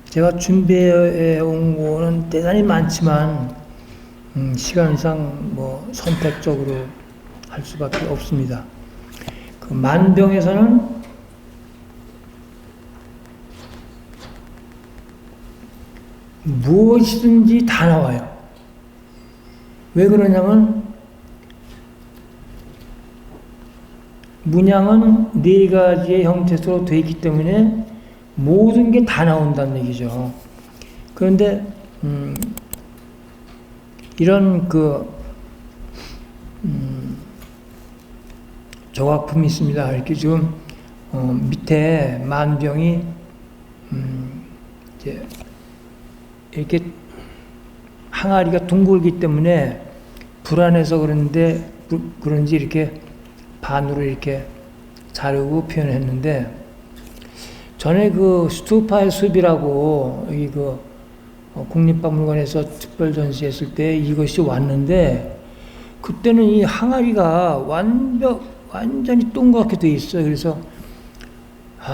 제가 준비해 온 거는 대단히 많지만, 시간상 뭐 선택적으로 할 수밖에 없습니다. 그 만병에서는 무엇이든지 다 나와요. 왜 그러냐면, 문양은 네 가지의 형태로 되어 있기 때문에 모든 게 다 나온다는 얘기죠. 그런데 이런 조각품이 있습니다. 이렇게 지금 밑에 만병이 이제 이렇게 항아리가 둥글기 때문에 불안해서 그런지 이렇게 반으로 이렇게 자르고 표현했는데, 전에 그 스투파의 숲이라고 여기 국립박물관에서 특별 전시했을 때 이것이 왔는데, 그때는 이 항아리가 완전히 동그랗게 돼 있어요. 그래서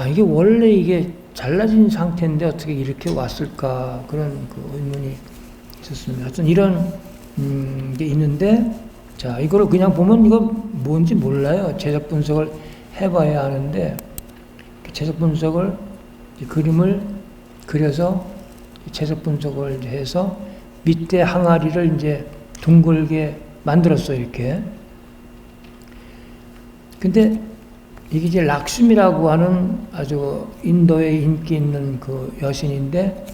이게 원래 이게 잘라진 상태인데 어떻게 이렇게 왔을까, 그런 의문이 있었습니다. 하여튼 이런 게 있는데, 자, 이거를 그냥 보면 이거 뭔지 몰라요. 제작 분석을 해봐야 하는데, 제작 분석을, 그림을 그려서 제작 분석을 해서 밑에 항아리를 이제 둥글게 만들었어요, 이렇게. 근데 이게 이제 락슈미라고 하는 아주 인도에 인기 있는 그 여신인데,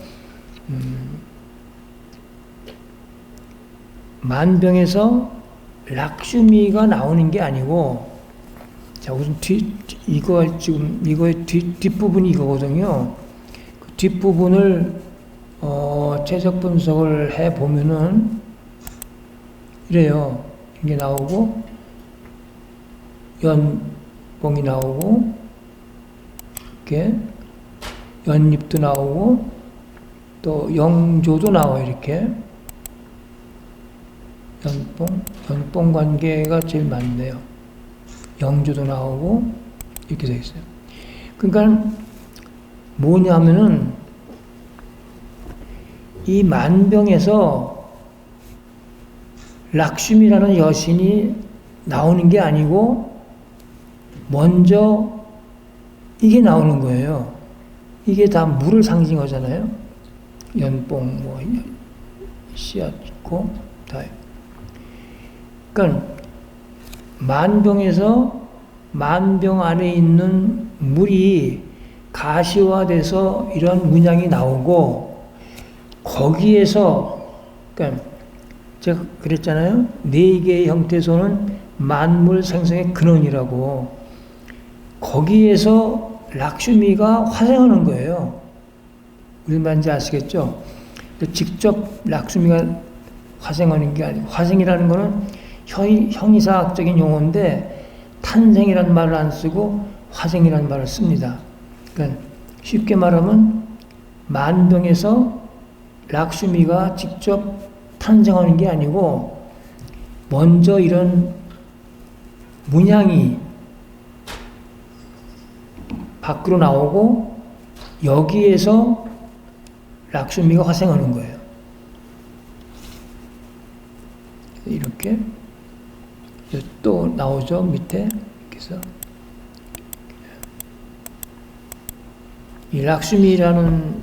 만병에서 락슈미가 나오는 게 아니고, 자, 우선 이거의 뒷부분이 이거거든요. 그 뒷부분을, 채색 분석을 해 보면은, 이래요. 이게 나오고, 연봉이 나오고, 이렇게, 연잎도 나오고, 또 영조도 나와요, 이렇게. 연봉 관계가 제일 많네요. 영조도 나오고, 이렇게 되어 있어요. 그러니까, 뭐냐면은, 이 만병에서 락슈미라는 여신이 나오는 게 아니고, 먼저 이게 나오는 거예요. 이게 다 물을 상징하잖아요. 연봉, 씨앗 있고, 다. 그러니까 만병에서 만병 안에 있는 물이 가시화돼서 이런 문양이 나오고, 거기에서, 그러니까 제가 그랬잖아요. 네 개의 형태소는 만물 생성의 근원이라고. 거기에서 락슈미가 화생하는 거예요. 무슨 말인지 아시겠죠? 직접 락슈미가 화생하는 게 아니고, 화생이라는 거는 형이사학적인 용어인데, 탄생이라는 말을 안 쓰고 화생이라는 말을 씁니다. 그러니까 쉽게 말하면 만병에서 락슈미가 직접 탄생하는 게 아니고, 먼저 이런 문양이 밖으로 나오고, 여기에서 락슈미가 화생하는 거예요. 이렇게 또 나오죠, 밑에. 그래서 이 락슈미라는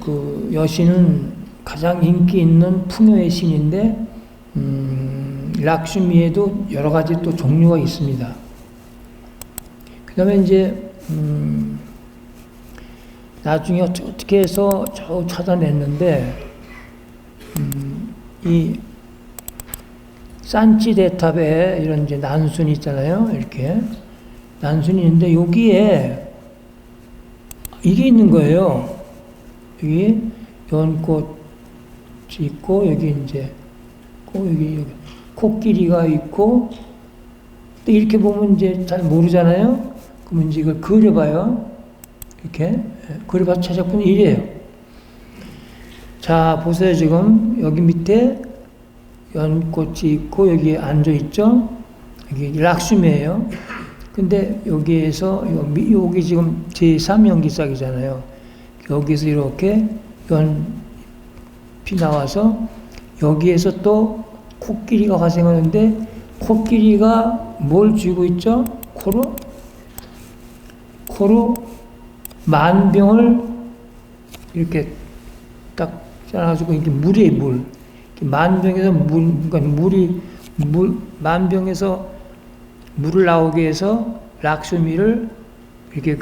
그 여신은 가장 인기 있는 풍요의 신인데, 락슈미에도 여러 가지 또 종류가 있습니다. 그 다음에 이제 나중에 어떻게 해서 저 찾아냈는데, 이 산치 대탑에 이런 이제 난순이 있잖아요. 이렇게 난순이 있는데, 여기에 이게 있는 거예요. 여기 연꽃이 있고, 여기 이제 여기 코끼리가 있고, 또 이렇게 보면 이제 잘 모르잖아요. 그러면 이제 이걸 그려봐요. 이렇게 그려봐서 제작품이 이래요. 자, 보세요. 지금 여기 밑에 연꽃이 있고, 여기 앉아 있죠. 여기 락슈미예요. 근데 여기에서 여기 지금 제3연기싹이잖아요. 여기서 이렇게 연피 나와서 여기에서 또 코끼리가 발생하는데 코끼리가 뭘 쥐고 있죠? 코로 만병을 이렇게 딱 짜가지고 이게 물이에요, 물. 만병에서 그러니까 만병에서 물을 나오게 해서 락쇼미를 이렇게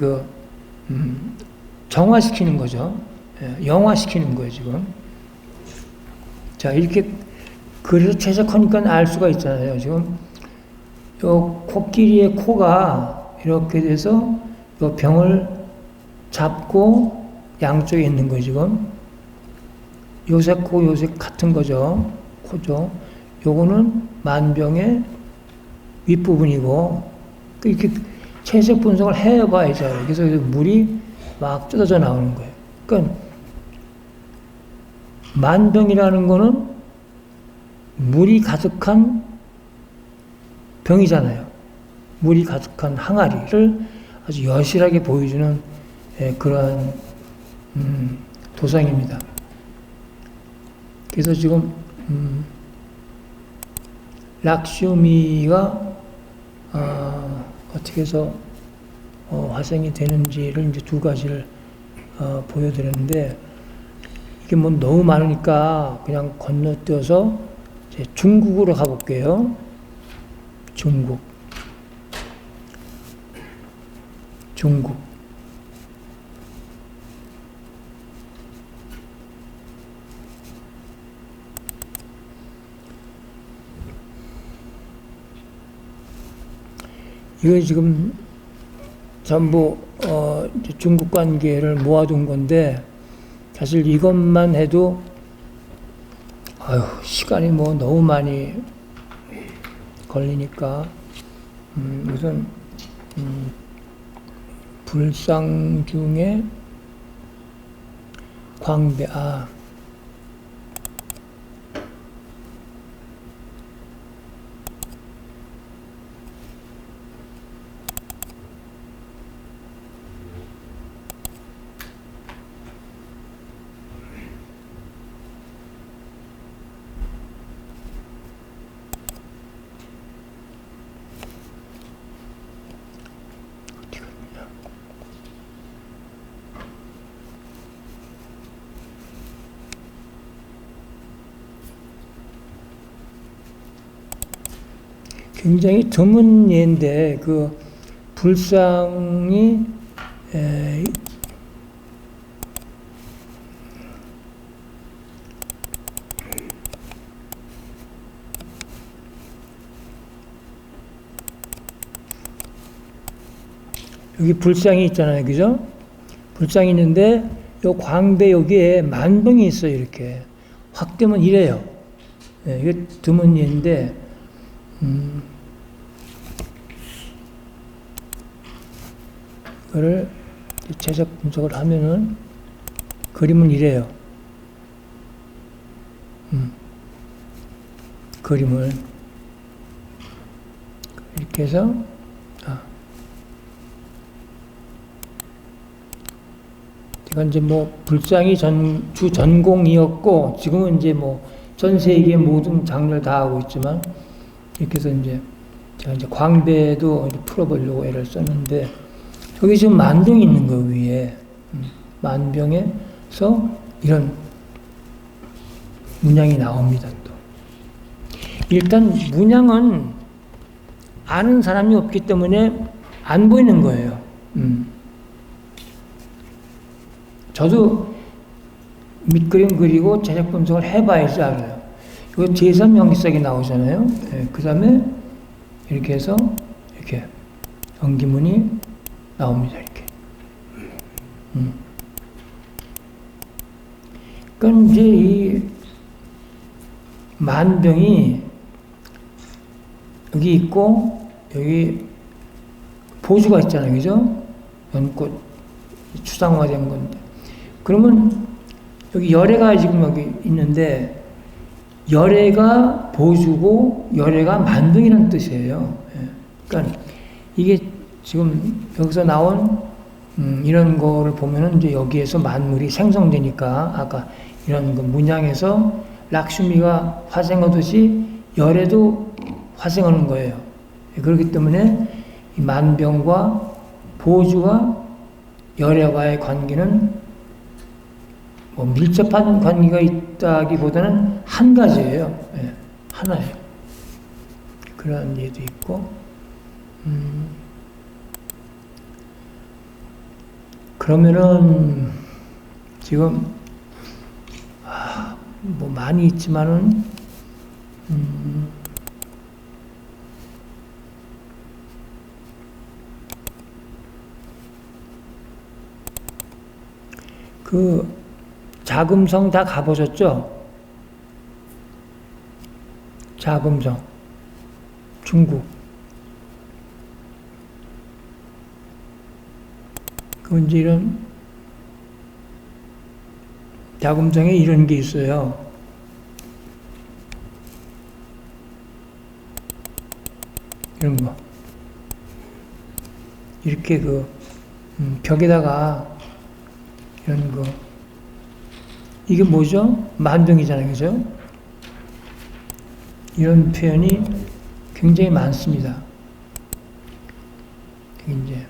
정화시키는 거죠. 영화시키는 거예요, 지금. 자, 이렇게 그래서 최적화니까 알 수가 있잖아요. 지금 요 코끼리의 코가 이렇게 돼서 요 병을 잡고 양쪽에 있는 거예요, 지금. 요새 코, 요새 같은 거죠. 코죠. 요거는 만병의 윗부분이고, 이렇게 체색 분석을 해봐야죠. 그래서 물이 막 뜯어져 나오는 거예요. 그러니까, 만병이라는 거는 물이 가득한 병이잖아요. 물이 가득한 항아리를 아주 여실하게 보여주는 그러한 도상입니다. 그래서 지금 락쇼미가 어떻게 해서 화생이 되는지를 이제 두 가지를 보여드렸는데 이게 뭐 너무 많으니까 그냥 건너뛰어서 이제 중국으로 가볼게요. 중국. 이거 지금 전부 중국 관계를 모아둔 건데 사실 이것만 해도 시간이 뭐 너무 많이 걸리니까 우선 불상 중에 광배 굉장히 드문 예인데 그 불상이 여기 불상이 있잖아요, 그죠? 불상이 있는데 요 광배 여기에 만병이 있어요, 이렇게 확 되면 이래요. 이게 드문 예인데 이거를 제작 분석을 하면은 그림은 이래요. 그림을 이렇게 해서 제가 이제 뭐 불상이 주 전공이었고 지금은 이제 뭐 전 세계 모든 장르를 다 하고 있지만 이렇게 해서 이제 제가 이제 광배도 이제 풀어보려고 애를 썼는데 저기 지금 만병이 있는 거 위에 만병에서 이런 문양이 나옵니다. 또 일단 문양은 아는 사람이 없기 때문에 안 보이는 거예요. 저도 밑그림 그리고 제작 분석을 해봐야지 알아요. 이거 제3연기석이 나오잖아요. 그 다음에 이렇게 해서 이렇게 연기문이 나옵니다. 이렇게. 그러니까 이제 이 만병이 여기 있고 여기 보주가 있잖아요, 그죠? 연꽃 추상화된 건데. 그러면 여기 열애가 지금 여기 있는데 열애가 보주고 열애가 만병이라는 뜻이에요. 그러니까 이게 지금 여기서 나온 이런 거를 보면은 이제 여기에서 만물이 생성되니까 아까 이런 그 문양에서 락슈미가 화생하듯이 열에도 화생하는 거예요. 그렇기 때문에 이 만병과 보주가 열애와의 관계는 뭐 밀접한 관계가 있다기보다는 한 가지예요. 예, 하나예요. 그런 예도 있고, 그러면은 지금 뭐 많이 있지만은 그 자금성 다 가보셨죠? 자금성 중국 그 이제 이런 자금성에 이런 게 있어요. 이런 거 이렇게 그 벽에다가 이런 거 이게 뭐죠? 만병이잖아요, 그죠? 이런 표현이 굉장히 많습니다. 이제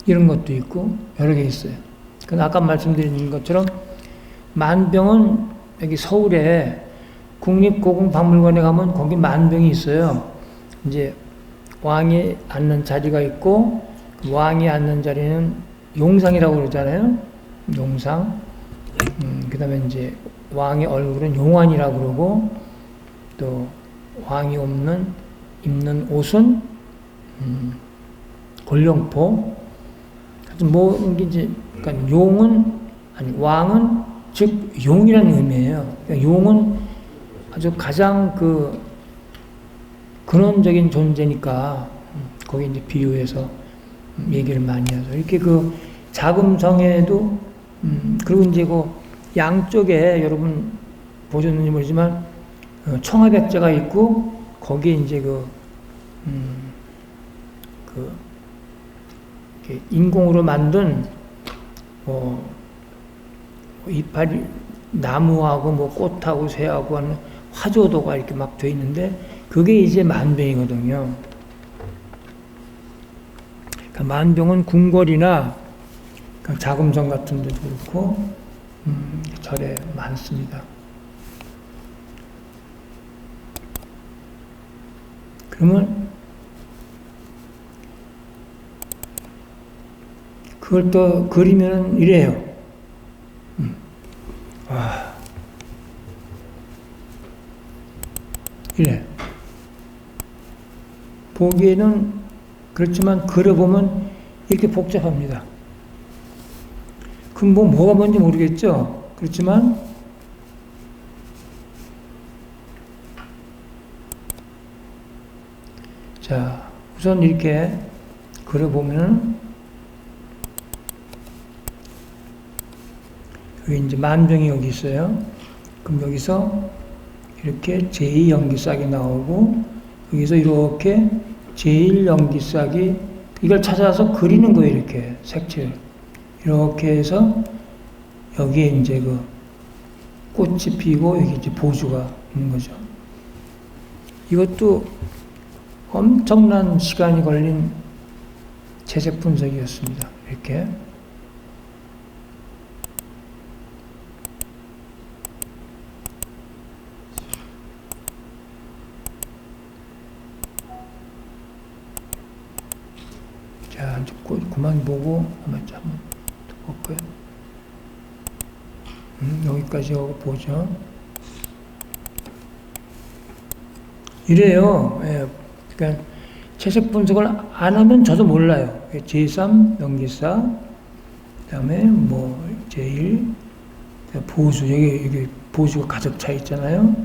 이런 것도 있고 여러 개 있어요. 근데 아까 말씀드린 것처럼 만병은 여기 서울에 국립고궁박물관에 가면 거기 만병이 있어요. 이제 왕이 앉는 자리가 있고 왕이 앉는 자리는 용상이라고 그러잖아요. 용상. 그 다음에 이제 왕의 얼굴은 용환이라고 그러고 또 왕이 입는 옷은 골룡포. 뭐 이제 그러니까 왕은 즉 용이라는 의미예요. 그러니까 용은 아주 가장 그 근원적인 존재니까 거기 이제 비유해서 얘기를 많이 하죠. 이렇게 그 자금성에도 그리고 이제 그 양쪽에 여러분 보셨는지 모르지만 청아백자가 있고 거기에 이제 인공으로 만든 이파리 나무하고 뭐 꽃하고 새하고 하는 화조도가 이렇게 막 돼 있는데 그게 이제 만병이거든요. 그러니까 만병은 궁궐이나 자금성 같은 데도 그렇고 절에 많습니다. 그러면 그걸 또 그리면 이래요. 이래. 보기에는 그렇지만 그려보면 이렇게 복잡합니다. 그럼 뭐가 뭔지 모르겠죠? 그렇지만 자, 우선 이렇게 그려보면은 여기 이제 만병이 여기 있어요. 그럼 여기서 이렇게 제2연기싹이 나오고 여기서 이렇게 제1연기싹이 이걸 찾아서 그리는 거예요. 이렇게 색칠 이렇게 해서 여기에 이제 그 꽃이 피고 여기 이제 보주가 있는 거죠. 이것도 엄청난 시간이 걸린 채색 분석이었습니다. 이렇게 자, 그만 보고 한번 볼까요? 여기까지 하고 보죠. 이래요. 예, 그러니까 채색 분석을 안 하면 저도 몰라요. 제3 연기사, 그다음에 뭐 제1 보수 여기 보수가 가득 차 있잖아요.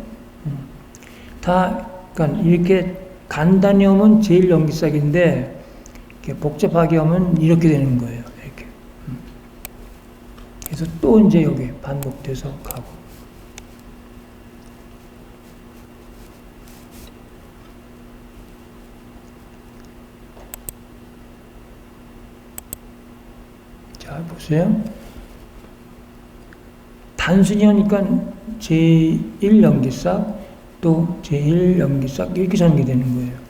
다 그러니까 이렇게 간단히 하면 제1 연기싹인데 이렇게 복잡하게 하면 이렇게 되는 거예요. 이렇게. 그래서 또 이제 여기 반복돼서 가고. 자, 보세요. 단순히 하니까 제1연기싹 또 제1연기싹 이렇게 전개되는 거예요.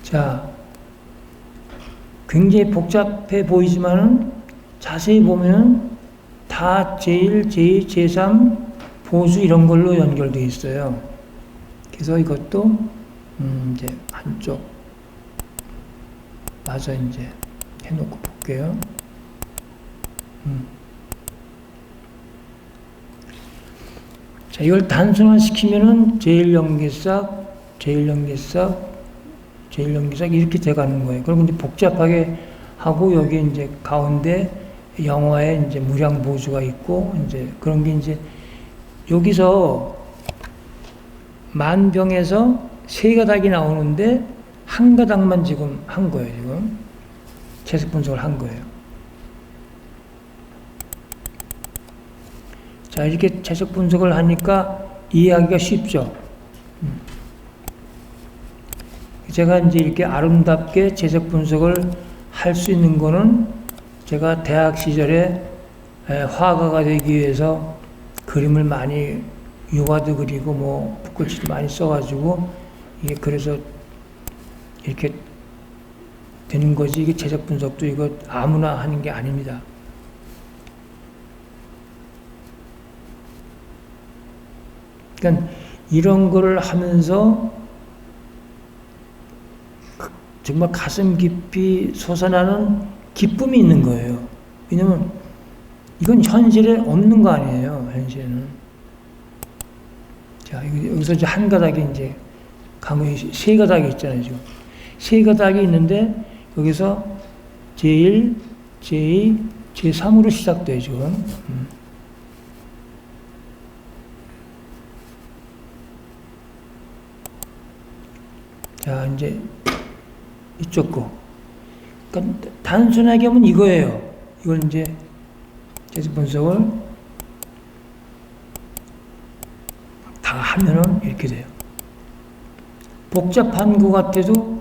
자, 굉장히 복잡해 보이지만은 자세히 보면 다 제1, 제2, 제3 보수 이런 걸로 연결되어 있어요. 그래서 이것도 이제 한쪽 마저 이제 해놓고 볼게요. 자, 이걸 단순화시키면은 제1연기싹, 제1연기싹, 제1연기싹 이렇게 돼가는 거예요. 그리고 이제 복잡하게 하고 여기 이제 가운데 영화에 이제 무량 보수가 있고 이제 그런 게 이제 여기서 만병에서 세 가닥이 나오는데 한 가닥만 지금 한 거예요. 지금 채색 분석을 한 거예요. 자, 이렇게 채색 분석을 하니까 이해하기가 쉽죠. 제가 이제 이렇게 아름답게 채색 분석을 할 수 있는 거는 제가 대학 시절에 화가가 되기 위해서 그림을 많이 유화도 그리고 뭐 붓글씨도 많이 써가지고 이게 그래서 이렇게 되는 거지. 이게 채색 분석도 이거 아무나 하는 게 아닙니다. 그러니까 이런 거를 하면서 정말 가슴 깊이 솟아나는 기쁨이 있는 거예요. 왜냐면 이건 현실에 없는 거 아니에요. 현실에는. 자, 여기서 이제 한 가닥이 이제 강의 세 가닥이 있잖아요. 지금 세 가닥이 있는데 여기서 제1, 제2, 제3으로 시작돼요. 지금. 자, 이제 이쪽 거. 그러니까 단순하게 하면 이거예요. 이걸 이제 채색 분석을 다 하면은 이렇게 돼요. 복잡한 것 같아도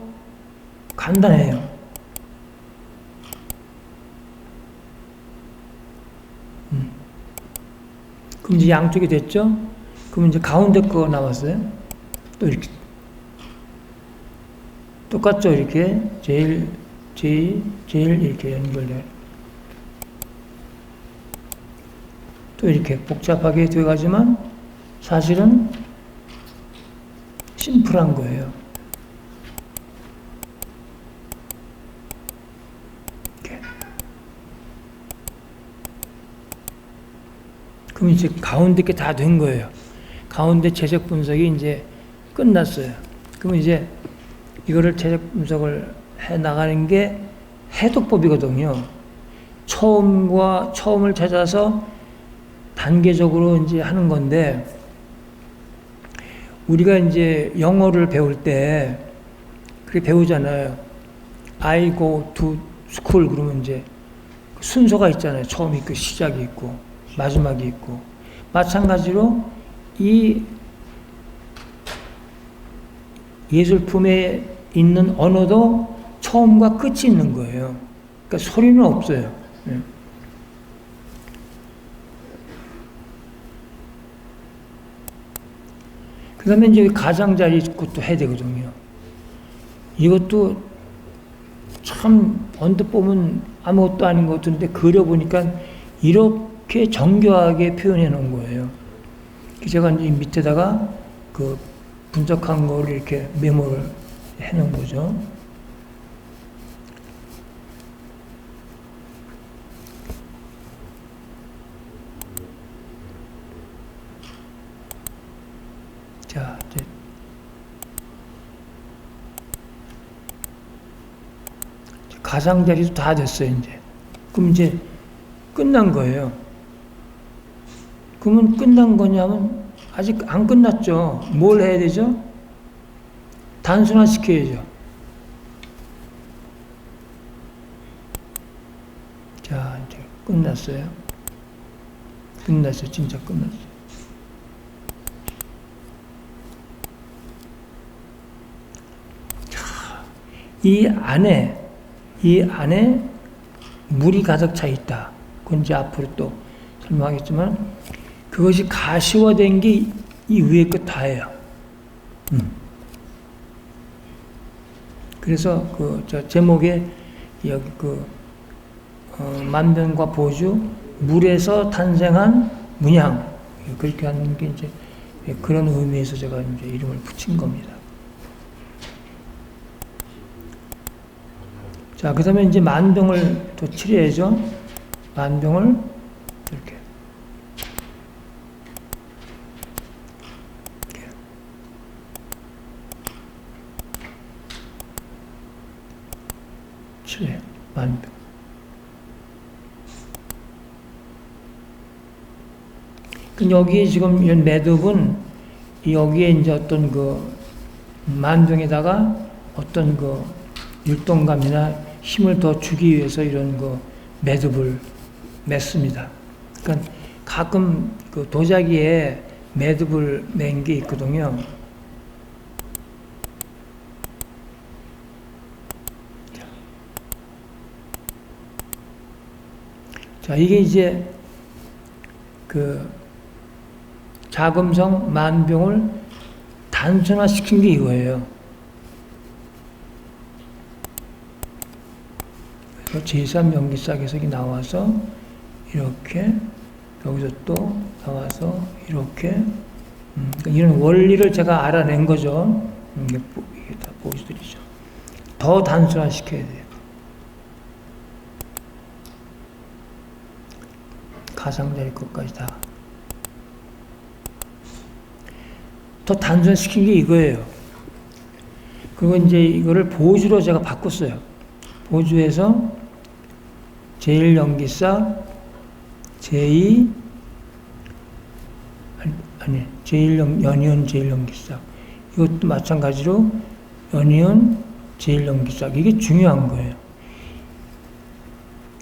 간단해요. 그럼 이제 양쪽이 됐죠? 그럼 이제 가운데 거 나왔어요. 또 이렇게. 똑같죠? 이렇게 제일 이렇게 연결돼. 또 이렇게 복잡하게 되어가지만 사실은 심플한 거예요. 이렇게. 그럼 이제 가운데 게 다 된 거예요. 가운데 채색 분석이 이제 끝났어요. 그러면 이제 이거를 채색 분석을 해 나가는 게 해독법이거든요. 처음을 찾아서 단계적으로 이제 하는 건데, 우리가 이제 영어를 배울 때 그렇게 배우잖아요. I go to school 그러면 이제 순서가 있잖아요. 처음이 있고 시작이 있고 마지막이 있고, 마찬가지로 이 예술품에 있는 언어도 처음과 끝이 있는 거예요. 그러니까 소리는 없어요. 그 다음에 이제 가장자리 것도 해야 되거든요. 이것도 참 언뜻 보면 아무것도 아닌 것 같은데 그려보니까 이렇게 정교하게 표현해 놓은 거예요. 제가 이제 밑에다가 그 분석한 거를 이렇게 메모를 해 놓은 거죠. 자, 이제 가장자리도 다 됐어요, 이제. 그럼 이제 끝난 거예요. 그러면 끝난 거냐면 아직 안 끝났죠. 뭘 해야 되죠? 단순화시켜야죠. 자, 이제 끝났어요. 끝났어요. 진짜 끝났어요. 자, 이 안에 물이 가득 차 있다. 그건 이제 앞으로 또 설명하겠지만, 그것이 가시화된 게 이 위에 것 다예요. 그래서 저 제목에 여기 만병과 보주, 물에서 탄생한 문양, 그렇게 하는 게 이제 그런 의미에서 제가 이제 이름을 붙인 겁니다. 자, 그 다음에 이제 만병을 또 칠해야죠. 만병을 이렇게. 칠해요. 만병. 여기 지금 이 매듭은 여기에 이제 어떤 만병에다가 어떤 율동감이나 힘을 더 주기 위해서 이런 매듭을 맺습니다. 그러니까 가끔 도자기에 매듭을 맨 게 있거든요. 자, 이게 이제 자금성 만병을 단순화시킨 게 이거예요. 그래서 제3연기싹에서 나와서 이렇게, 여기서 또 나와서 이렇게, 그러니까 이런 원리를 제가 알아낸 거죠. 이게 다 보여드리죠. 더 단순화시켜야 돼요. 가상자리 것까지 다. 더 단순시킨 게 이거예요. 그리고 이제 이거를 보주로 제가 바꿨어요. 보주에서 제1연기싹, 연이은 제1연기싹. 이것도 마찬가지로 연이은 제1연기싹. 이게 중요한 거예요.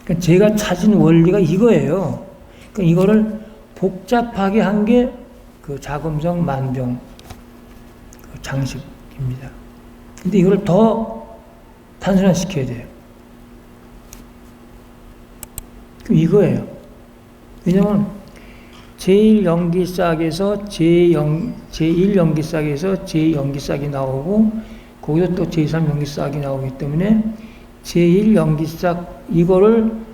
그러니까 제가 찾은 원리가 이거예요. 그러니까 이거를 복잡하게 한 게 자금성 만병 장식입니다. 근데 이걸 더 단순화시켜야 돼요. 이거예요. 왜냐면 제1연기싹에서 제1연기싹에서 제2연기싹이 나오고 거기서 또 제3연기싹이 나오기 때문에 제1연기싹 이거를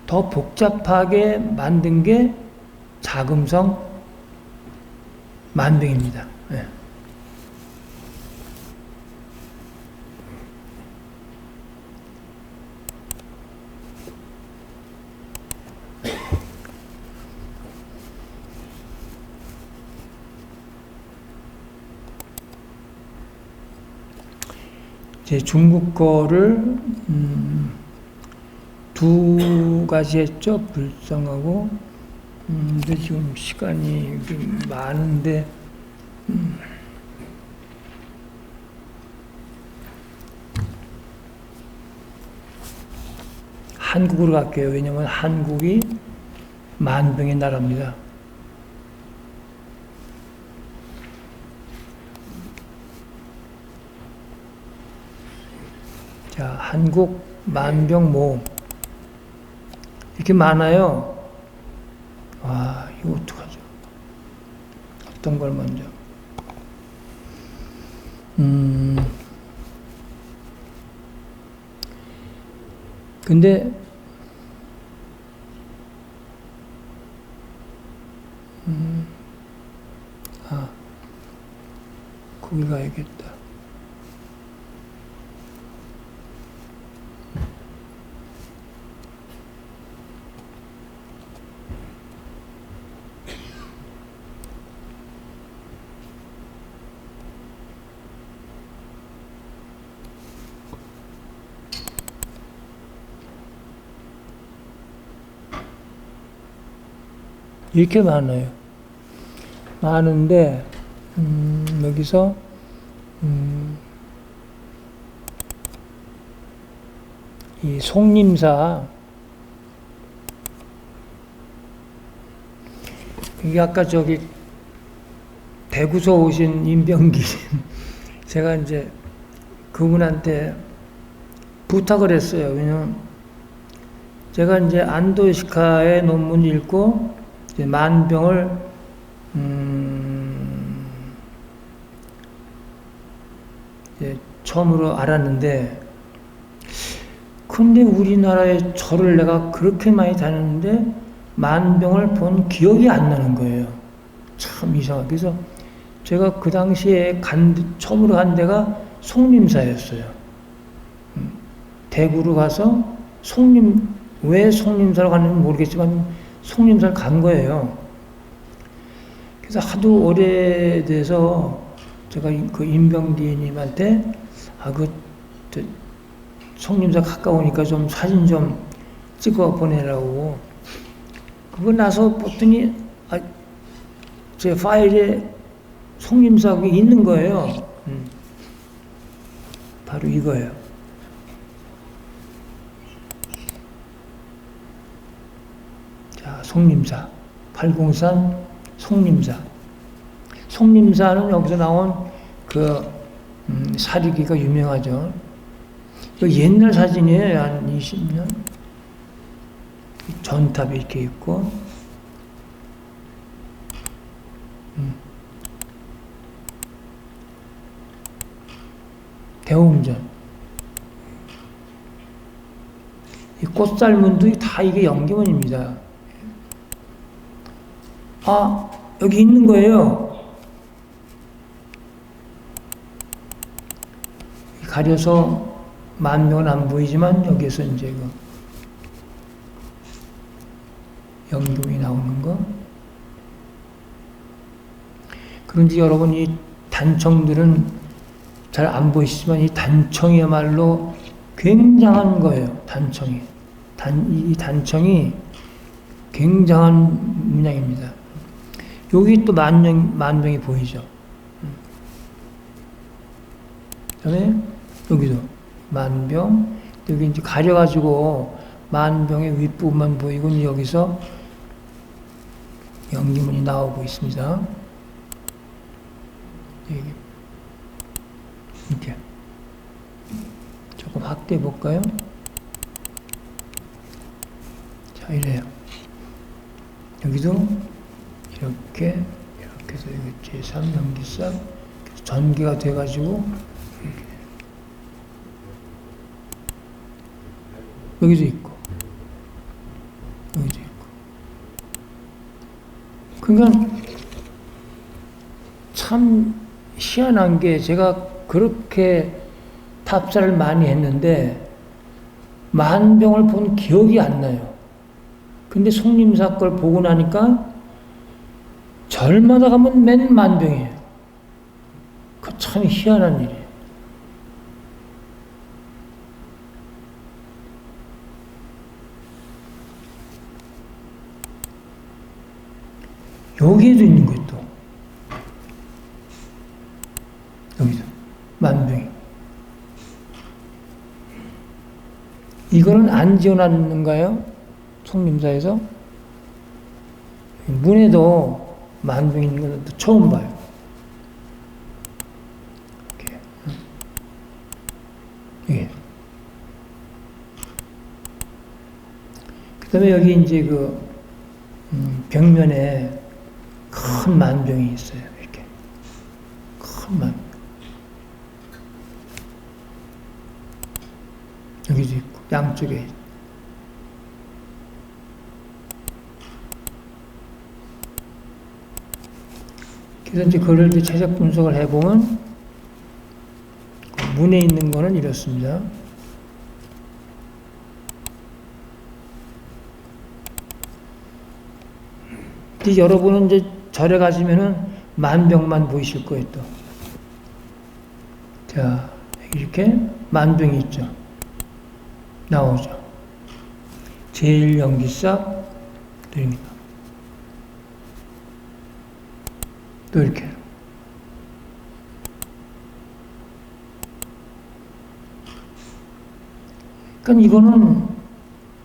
더 복잡하게 만든 게 자금성 만병입니다. 네. 이제 중국 거를 두 가지 했죠. 불성하고 근데 지금 시간이 많은데 한국으로 갈게요. 왜냐면 한국이 만병의 나라입니다. 자, 한국 만병 모음 이렇게 많아요. 와, 이거 어떡하죠? 어떤 걸 먼저? 근데 거기 가야겠다. 이렇게 많아요. 많은데 여기서 이 송림사, 이게 아까 저기 대구서 오신 임병기 제가 이제 그분한테 부탁을 했어요. 왜냐면 제가 이제 안도시카의 논문 읽고 이제 만병을 이제 처음으로 알았는데, 근데 우리나라에 절을 내가 그렇게 많이 다녔는데 만병을 본 기억이 안 나는 거예요. 참 이상하게. 그래서 제가 그 당시에 처음으로 간 데가 송림사였어요. 대구로 가서 왜 송림사로 갔는지 모르겠지만 송림사를 간 거예요. 그래서 하도 오래돼서 제가 그 임병디님한테 송림사 가까우니까 좀 사진 좀 찍어 보내라고. 그거 나서 봤더니 제 파일에 송림사 그게 있는 거예요. 바로 이거예요. 자, 송림사. 803 송림사. 송림사는 여기서 나온 사리기가 유명하죠. 그 옛날 사진이에요. 한 20년. 전탑이 이렇게 있고, 대웅전. 이 꽃살문도 다 이게 영기문입니다. 여기 있는 거예요. 가려서 만명은 안 보이지만 여기서 이제 영기문이 나오는 거. 그런데 여러분, 이 단청들은 잘 안 보이시지만 이 단청이야말로 굉장한 거예요. 단청이. 이 단청이 굉장한 문양입니다. 여기 또 만병이 보이죠. 그다음에 여기도 만병, 여기 이제 가려가지고 만병의 윗부분만 보이고 여기서 영기문이 나오고 있습니다. 이렇게 조금 확대해 볼까요? 자, 이래요. 여기도 이렇게 해서 여기 제3 연기싹 전개가 돼가지고 이렇게. 여기도 있고 여기도 있고. 그러니까 참 희한한 게, 제가 그렇게 탑사를 많이 했는데 만병을 본 기억이 안 나요. 근데 송림사 걸 보고 나니까 절마다 가면 맨 만병이에요. 그 참 희한한 일이에요. 여기에도 있는 거예요, 또. 여기도. 만병이. 이거는 안 지어놨는가요? 송림사에서? 문에도 만병이 있는 것도 처음 봐요. 이렇게. 이게. 그 다음에 여기 이제 벽면에 큰 만병이 있어요. 이렇게. 큰 만병. 여기도 있고, 양쪽에. 그래서 이제 그걸 이제 최적 분석을 해보면, 문에 있는 거는 이렇습니다. 근데 여러분은 이제 절에 가시면은 만병만 보이실 거예요, 또. 자, 이렇게 만병이 있죠. 나오죠. 제일 연기싹 드립니다. 또 이렇게. 그러니까 이거는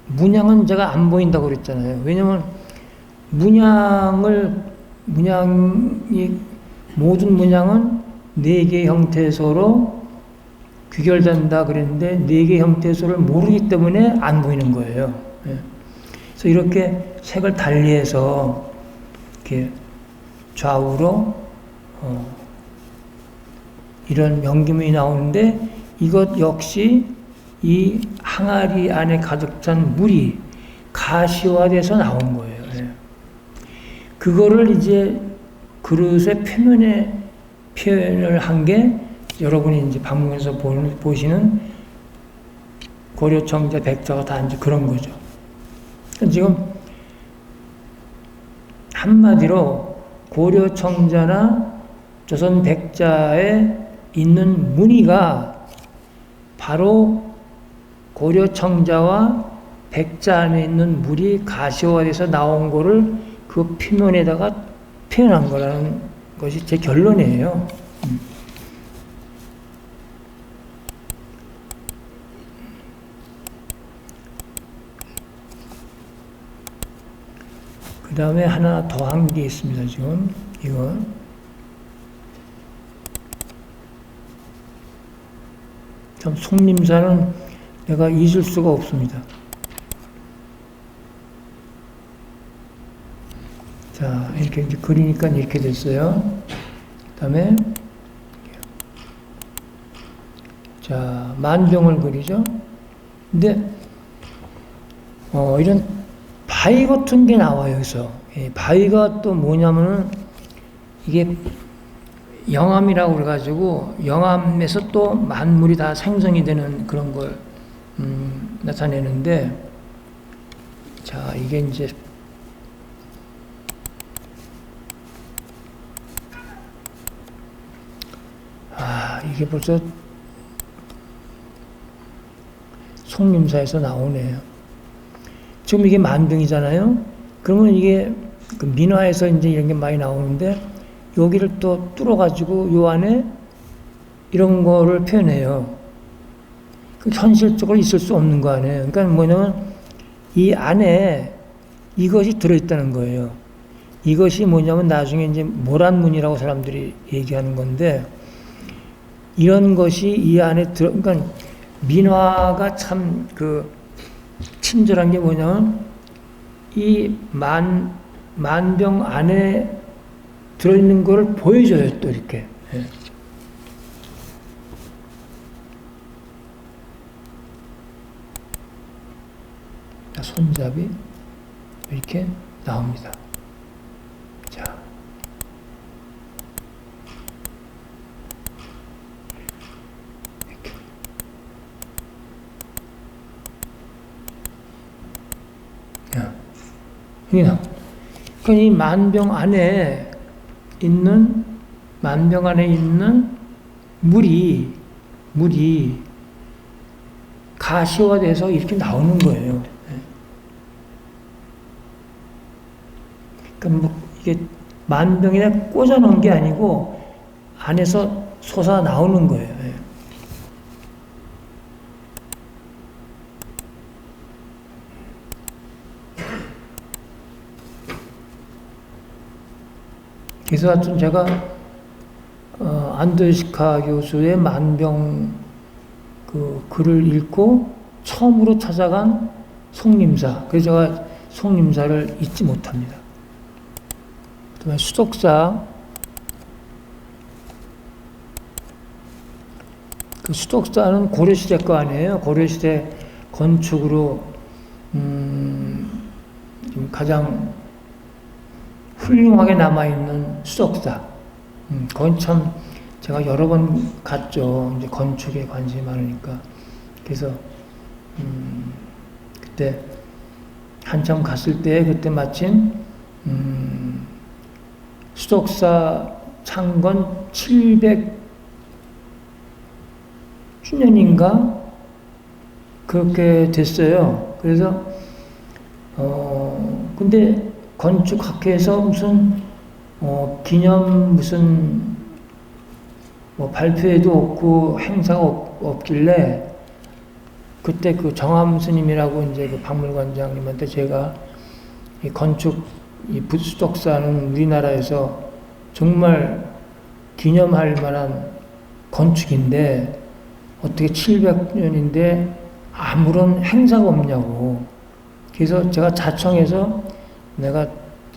문양은 제가 안 보인다고 그랬잖아요. 왜냐면 문양이 모든 문양은 네 개의 형태소로 귀결된다 그랬는데 네 개의 형태소를 모르기 때문에 안 보이는 거예요. 예. 그래서 이렇게 색을 달리해서 이렇게 좌우로 이런 연기문이 나오는데 이것 역시 이 항아리 안에 가득 찬 물이 가시화돼서 나온 거예요. 예. 그거를 이제 그릇의 표면에 표현을 한 게 여러분이 이제 방문에서 보시는 고려청자, 백자가 다 이제 그런 거죠. 지금 한마디로 고려청자나 조선 백자에 있는 무늬가 바로 고려청자와 백자 안에 있는 물이 가시화돼서 나온 거를 그 표면에다가 표현한 거라는 것이 제 결론이에요. 그 다음에 하나 더 한 게 있습니다. 지금 이거 참 속림사는 내가 잊을 수가 없습니다. 자, 이렇게 이제 그리니까 이렇게 됐어요. 그 다음에 자, 만병을 그리죠. 근데 이런 바위 같은 게 나와요. 여기서 바위가 또 뭐냐면은 이게 영암이라고 그래가지고 영암에서 또 만물이 다 생성이 되는 그런 걸 나타내는데, 자, 이게 이제 이게 벌써 속림사에서 나오네요. 지금 이게 만병이잖아요. 그러면 이게 그 민화에서 이제 이런 게 많이 나오는데 여기를 또 뚫어가지고 요 안에 이런 거를 표현해요. 그 현실적으로 있을 수 없는 거 아니에요. 그러니까 뭐냐면 이 안에 이것이 들어있다는 거예요. 이것이 뭐냐면 나중에 이제 모란문이라고 사람들이 얘기하는 건데, 이런 것이 이 안에 그러니까 민화가 참 그 친절한 게 뭐냐면 이 만병 안에 들어있는 걸 보여줘요, 또 이렇게. 예. 손잡이 이렇게 나옵니다. 자, 이렇게. 그러니까 이 만병 안에 있는 물이 가시화돼서 이렇게 나오는 거예요. 그러니까 뭐 이게 만병에 꽂아 놓은 게 아니고 안에서 솟아 나오는 거예요. 그래서 하여튼 제가 안도시카 교수의 만병 그 글을 읽고 처음으로 찾아간 속림사. 그래서 제가 속림사를 잊지 못합니다. 그다음에 수덕사. 그 수덕사는 고려시대 거 아니에요. 고려시대 건축으로 가장 훌륭하게 남아있는 수덕사. 그건 참 제가 여러 번 갔죠. 이제 건축에 관심이 많으니까. 그래서 그때 한참 갔을 때 그때 마침 수덕사 창건 700주년인가 그렇게 됐어요. 그래서 근데 건축학회에서 무슨 기념 무슨 뭐 발표회도 없고 행사가 없길래 그때 그 정함 스님이라고 이제 그 박물관장님한테 제가 이 건축, 이 부수덕사는 우리나라에서 정말 기념할 만한 건축인데 어떻게 700년인데 아무런 행사가 없냐고. 그래서 제가 자청해서 내가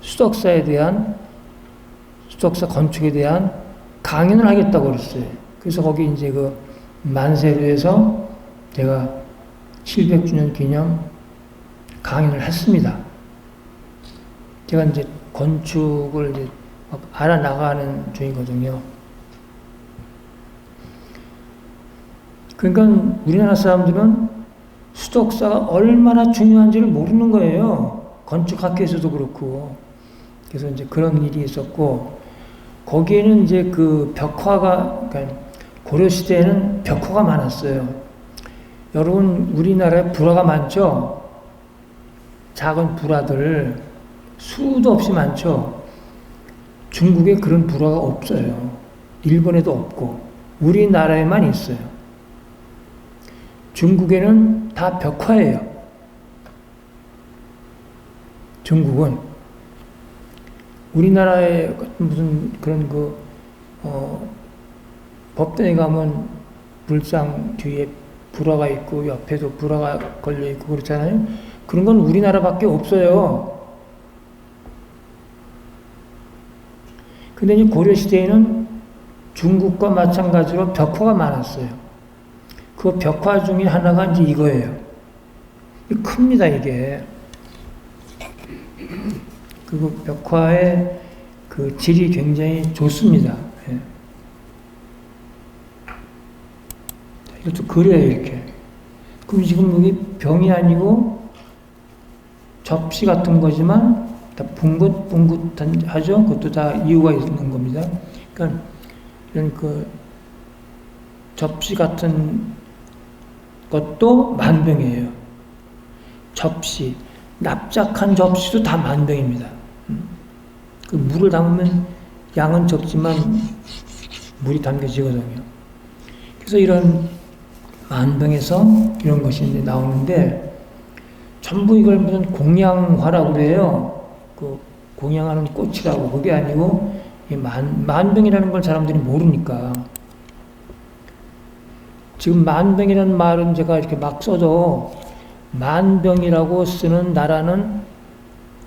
수덕사에 대한, 수덕사 건축에 대한 강연을 하겠다고 그랬어요. 그래서 거기 이제 그 만세루에서 제가 700주년 기념 강연을 했습니다. 제가 이제 건축을 이제 알아나가는 중이거든요. 그러니까 우리나라 사람들은 수덕사가 얼마나 중요한지를 모르는 거예요. 건축학회에서도 그렇고. 그래서 이제 그런 일이 있었고, 거기에는 이제 그 벽화가, 그러니까 고려시대에는 벽화가 많았어요. 여러분, 우리나라에 불화가 많죠? 작은 불화들, 수도 없이 많죠? 중국에 그런 불화가 없어요. 일본에도 없고, 우리나라에만 있어요. 중국에는 다 벽화예요. 중국은. 우리나라에 무슨 그런 법당에 가면 불상 뒤에 불화가 있고 옆에도 불화가 걸려 있고 그렇잖아요. 그런 건 우리나라밖에 없어요. 근데 이 고려시대에는 중국과 마찬가지로 벽화가 많았어요. 그 벽화 중에 하나가 이제 이거예요. 큽니다, 이게. 그리고 벽화의 그 질이 굉장히 좋습니다. 예. 이것도 그려요, 이렇게. 그럼 지금 여기 병이 아니고 접시 같은 거지만 다 붕긋붕긋한 하죠? 그것도 다 이유가 있는 겁니다. 그러니까 이런 그 접시 같은 것도 만병이에요. 접시, 납작한 접시도 다 만병입니다. 그 물을 담으면 양은 적지만 물이 담겨지거든요. 그래서 이런 만병에서 이런 것이 이제 나오는데 전부 이걸 무슨 공양화라고 그래요. 그 공양하는 꽃이라고. 그게 아니고 이 만병이라는 걸 사람들이 모르니까. 지금 만병이라는 말은 제가 이렇게 막 써도 만병이라고 쓰는 나라는,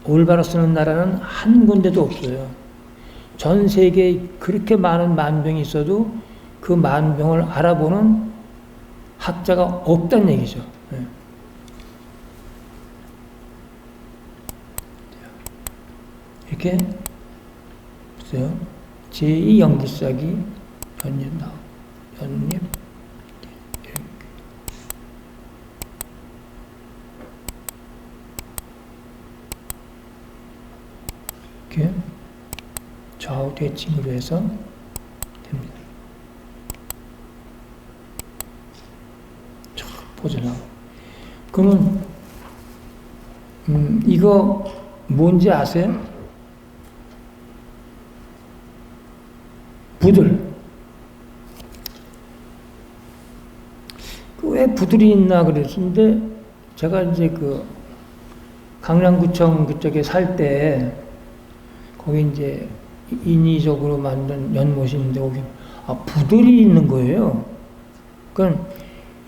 올바로 쓰는 나라는 한 군데도 없어요. 전 세계에 그렇게 많은 만병이 있어도 그 만병을 알아보는 학자가 없다는 얘기죠. 이렇게 보세요. 제2연기사기 연잎 나오 연잎 이렇게 좌우 대칭으로 해서 됩니다. 쫙 퍼져나가고. 그러면 이거 뭔지 아세요? 부들. 왜 부들이 있나 그랬는데, 제가 이제 그 강남구청 그쪽에 살 때, 거기 이제 인위적으로 만든 연못인데, 거기, 부들이 있는 거예요. 그러니까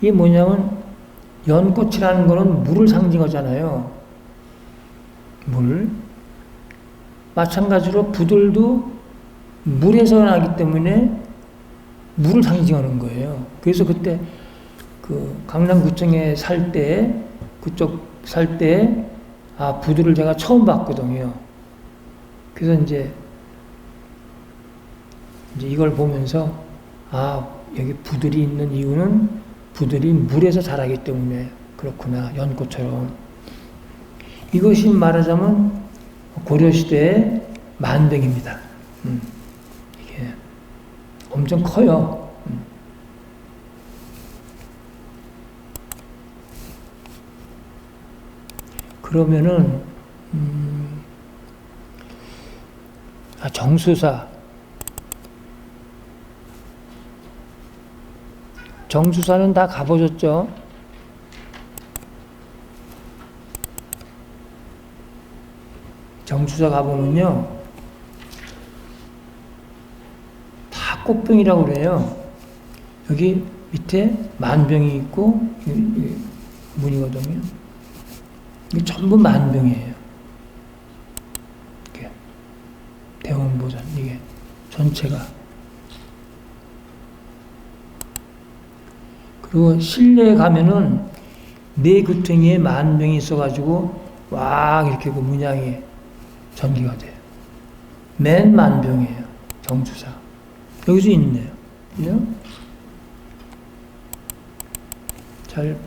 이게 뭐냐면, 연꽃이라는 거는 물을 상징하잖아요. 물. 마찬가지로 부들도 물에서 나기 때문에 물을 상징하는 거예요. 그래서 그때 그 강남구청에 살 때, 그쪽 살 때, 부들을 제가 처음 봤거든요. 그래서 이제 이걸 보면서, 여기 부들이 있는 이유는 부들이 물에서 자라기 때문에 그렇구나. 연꽃처럼. 이것이 말하자면 고려시대의 만병입니다. 이게 엄청 커요. 그러면은 정수사는 다 가보셨죠? 정주사 가보면요, 다 꽃병이라고 그래요. 여기 밑에 만병이 있고, 문이거든요. 이게 전부 만병이에요. 이게 대원보살, 이게 전체가. 그리고 실내에 가면은 네 구덩이에 만병이 있어가지고 와 이렇게 그 문양이 전기가 돼요. 맨 만병이에요. 정주사. 여기서 있네요. 그죠? 잘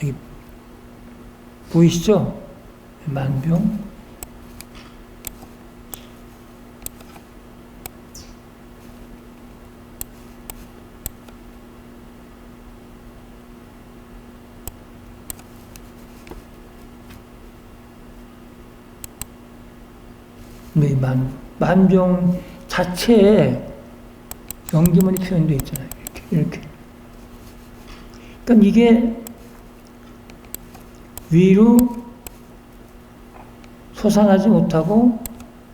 여기 보이시죠? 만병. 네, 만병 자체에 연기문이 표현되어 있잖아요. 이렇게. 그러니까 이게 위로 솟아나지 못하고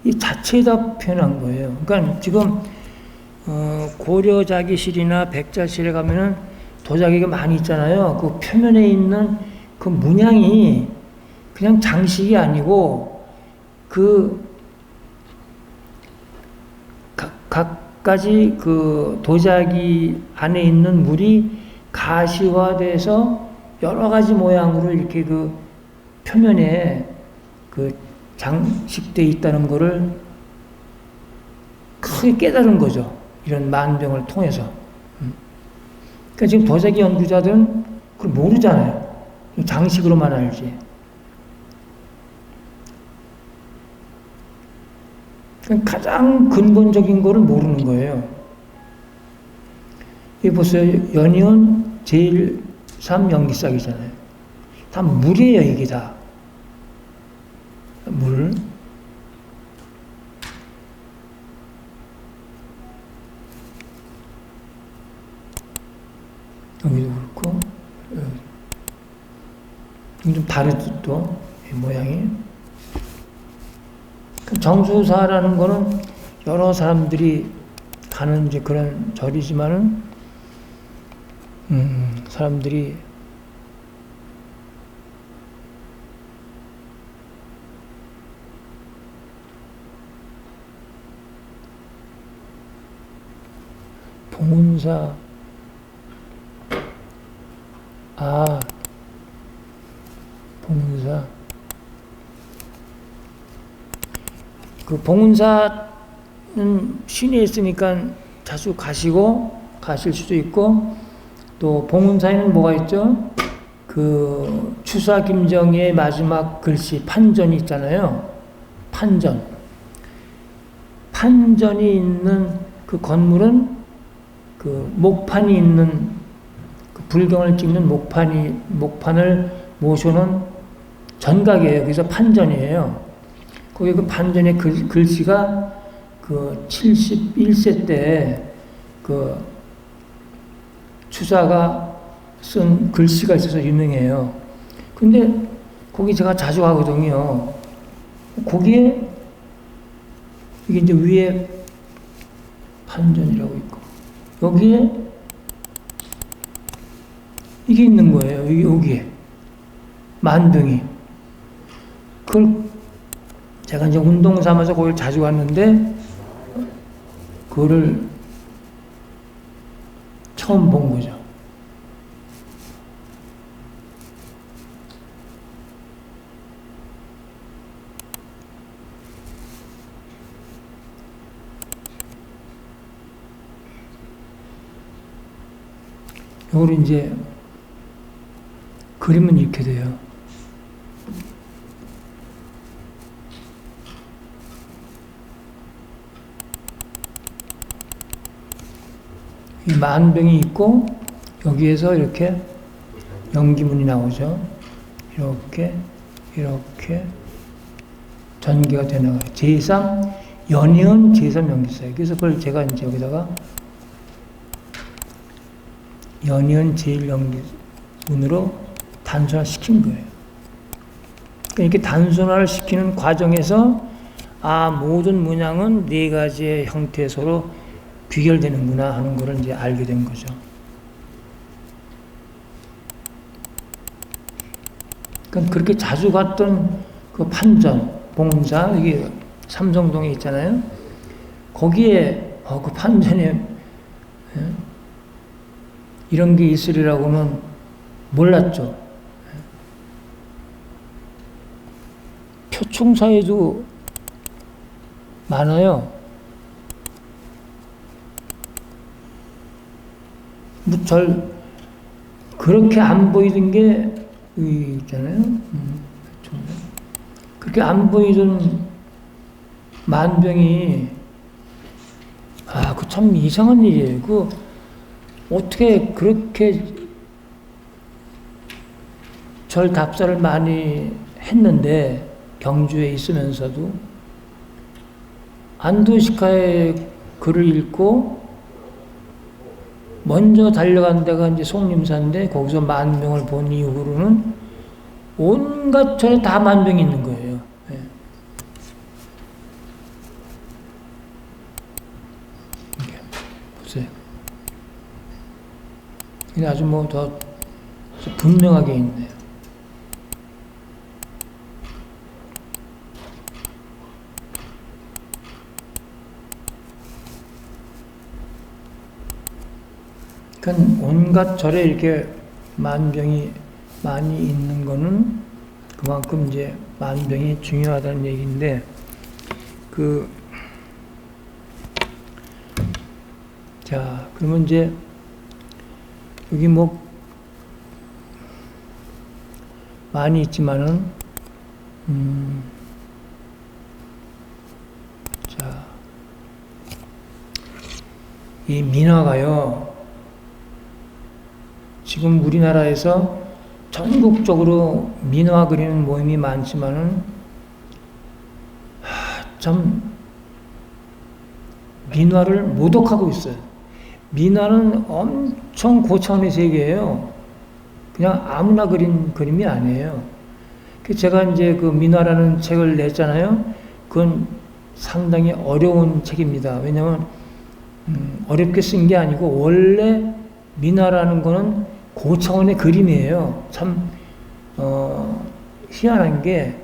이 자체에다 표현한 거예요. 그러니까 지금 고려자기실이나 백자실에 가면은 도자기가 많이 있잖아요. 그 표면에 있는 그 문양이 그냥 장식이 아니고 그 각가지 그 도자기 안에 있는 물이 가시화돼서 여러 가지 모양으로 이렇게 그 표면에 그 장식되어 있다는 것을 크게 깨달은 거죠. 이런 만병을 통해서. 그러니까 지금 도자기 연구자들은 그걸 모르잖아요. 장식으로만 알지. 가장 근본적인 거를 모르는 거예요. 여기 보세요. 연이은 제1, 3 연기싹이잖아요. 다 물이에요, 이게 다. 물. 여기도 그렇고, 여기 좀 다르죠, 또, 모양이. 정수사라는 거는 여러 사람들이 가는 이제 그런 절이지만은, 사람들이 봉은사, 봉은사. 그 봉은사는 시내에 있으니까 자주 가실 수도 있고, 또 봉은사에는 뭐가 있죠? 그 추사 김정희의 마지막 글씨 판전이 있잖아요. 판전이 있는 그 건물은 그 목판이 있는 그 불경을 찍는 목판을 모셔놓은 전각이에요. 그래서 판전이에요. 거기 그 판전의 글씨가 그 71세 때 그 추사가 쓴 글씨가 있어서 유명해요. 근데 거기 제가 자주 가거든요. 거기에 이게 이제 위에 판전이라고 있고 여기에 이게 있는 거예요. 여기에 만병이. 그걸 제가 이제 운동 삼아서 거기를 자주 갔는데 그거를 처음 본 거죠. 이걸 이제 그림은 이렇게 돼요. 이 만병이 있고 여기에서 이렇게 연기문이 나오죠. 이렇게 전개가 되는 거예요. 제3 연이은 제3 연기사예요. 그래서 그걸 제가 이제 여기다가 연이은 제1 연기문으로 단순화시킨 거예요. 이렇게 단순화를 시키는 과정에서 모든 문양은 네 가지의 형태에 서로 귀결되는구나 하는 것을 이제 알게 된 거죠. 그러니까 그렇게 자주 갔던 그 판전, 봉사, 여기 삼성동에 있잖아요. 거기에 그 판전에 이런 게 있으리라고는 몰랐죠. 표충사에도 많아요. 그렇게 안 보이던 게 있잖아요. 그렇게 안 보이던 만병이 그 참 이상한 일이에요. 어떻게 그렇게 절 답사를 많이 했는데 경주에 있으면서도 안도시카의 글을 읽고 먼저 달려간 데가 이제 송림사인데 거기서 만병을 본 이후로는 온갖 절에 다 만병이 있는 거예요. 네. 보세요. 이게 아주 더 분명하게 있네요. 그러니까 온갖 절에 이렇게 만병이 많이 있는 거는 그만큼 이제 만병이 중요하다는 얘기인데, 자, 그러면 이제 여기 많이 있지만은, 자, 이 민화가요, 지금 우리나라에서 전국적으로 민화 그리는 모임이 많지만은 참 민화를 모독하고 있어요. 민화는 엄청 고차원의 세계예요. 그냥 아무나 그린 그림이 아니에요. 제가 이제 그 민화라는 책을 냈잖아요. 그건 상당히 어려운 책입니다. 왜냐하면 어렵게 쓴 게 아니고 원래 민화라는 거는 고차원의 그림이에요. 참 희한한 게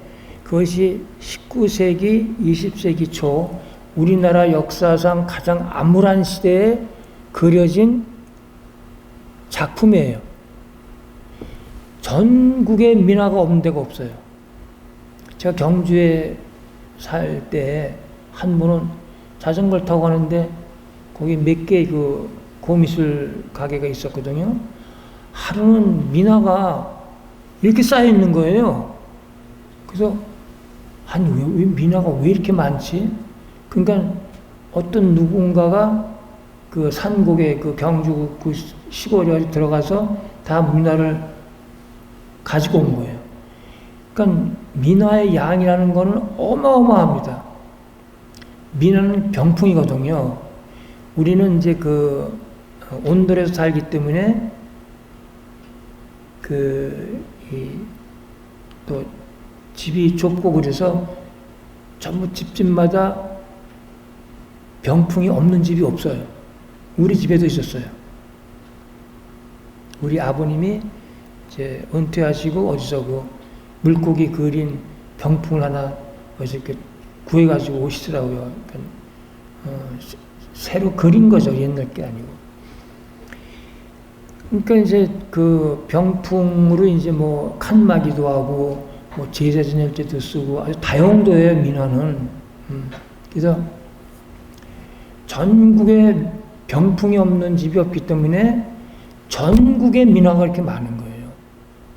그것이 19세기, 20세기 초 우리나라 역사상 가장 암울한 시대에 그려진 작품이에요. 전국에 민화가 없는 데가 없어요. 제가 경주에 살 때 한 번은 자전거를 타고 가는데 거기 몇 개 고미술 가게가 있었거든요. 하루는 민화가 이렇게 쌓여 있는 거예요. 그래서 왜 민화가 왜 이렇게 많지? 그러니까 어떤 누군가가 그 산곡에 경주 그 시골에 들어가서 다 민화를 가지고 온 거예요. 그러니까 민화의 양이라는 거는 어마어마합니다. 민화는 병풍이거든요. 우리는 이제 온돌에서 살기 때문에 또 집이 좁고 그래서 전부 집집마다 병풍이 없는 집이 없어요. 우리 집에도 있었어요. 우리 아버님이 이제 은퇴하시고 어디서 물고기 그린 병풍을 하나 어디서 이렇게 구해가지고 오시더라고요. 새로 그린 거죠. 옛날 게 아니고. 그러니까 이제 그 병풍으로 이제 칸막이도 하고 제사 지낼 때도 쓰고 아주 다용도예요, 민화는. 그래서 전국에 병풍이 없는 집이 없기 때문에 전국에 민화가 이렇게 많은 거예요.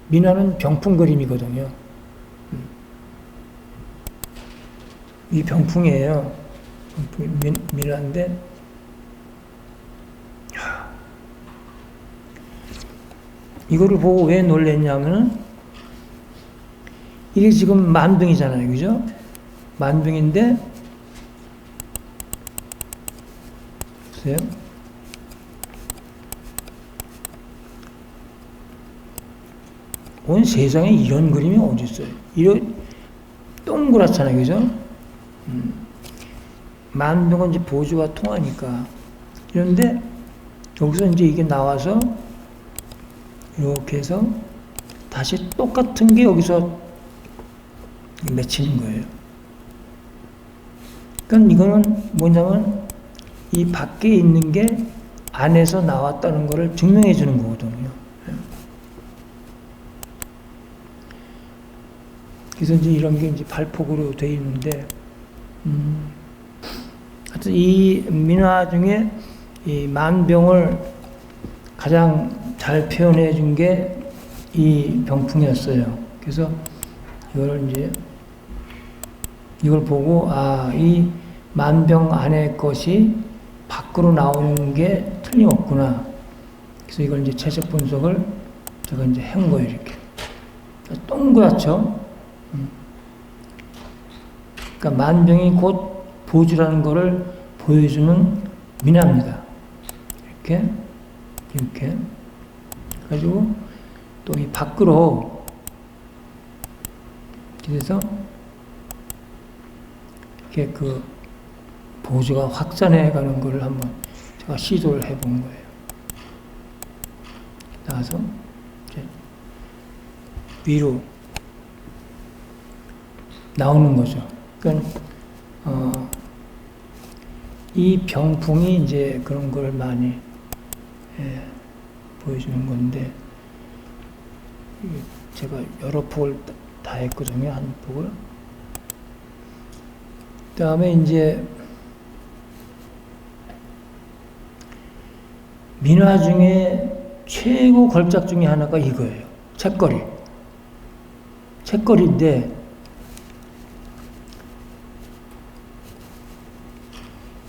민화는 병풍 그림이거든요. 이 병풍이에요. 병풍이 민화인데 이거를 보고 왜 놀랬냐면은 이게 지금 만병이잖아요. 그죠? 만병인데 보세요. 온 세상에 이런 그림이 어디 있어요? 동그랗잖아요, 그죠? 만병은 이제 보조가 통하니까. 그런데 여기서 이제 이게 나와서 이렇게 해서 다시 똑같은 게 여기서 맺히는 거예요. 그러니까 이거는 뭐냐면 이 밖에 있는 게 안에서 나왔다는 것을 증명해 주는 거거든요. 그래서 이제 이런 게 이제 발폭으로 되어 있는데, 하여튼 이 민화 중에 이 만병을 가장 잘 표현해 준 게 이 병풍이었어요. 그래서 이걸 보고, 아, 이 만병 안의 것이 밖으로 나오는 게 틀림없구나. 그래서 이걸 이제 채색 분석을 제가 이제 한 거예요, 이렇게. 동그랗죠? 그러니까 만병이 곧 보주라는 것을 보여주는 민화입니다. 이렇게. 그래가지고, 또 이 밖으로, 그래서, 이렇게 그 보주가 확산해 가는 것을 한번 제가 시도를 해본 거예요. 나와서, 이제 위로 나오는 거죠. 그러니까, 이 병풍이 이제 그런 걸 많이, 보여주는 건데, 제가 여러 폭을 다 했거든요, 한 폭을. 그 다음에 이제, 민화 중에 최고 걸작 중에 하나가 이거예요. 책거리. 책거리인데,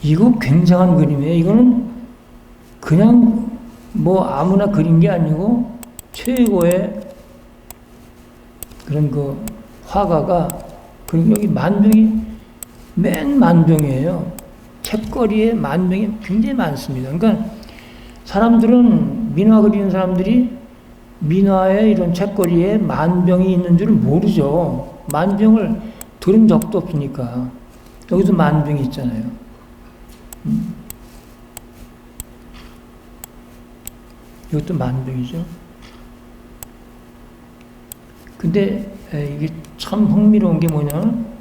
이거 굉장한 그림이에요. 이거는 그냥 뭐 아무나 그린 게 아니고 최고의 그런 그 화가가, 그리고 여기 만병이 맨 만병이에요. 책거리에 만병이 굉장히 많습니다. 그러니까 사람들은, 민화 그리는 사람들이 민화에 이런 책거리에 만병이 있는 줄을 모르죠. 만병을 들은 적도 없으니까. 여기도 만병이 있잖아요. 이것도 만병이죠. 근데 이게 참 흥미로운 게 뭐냐면,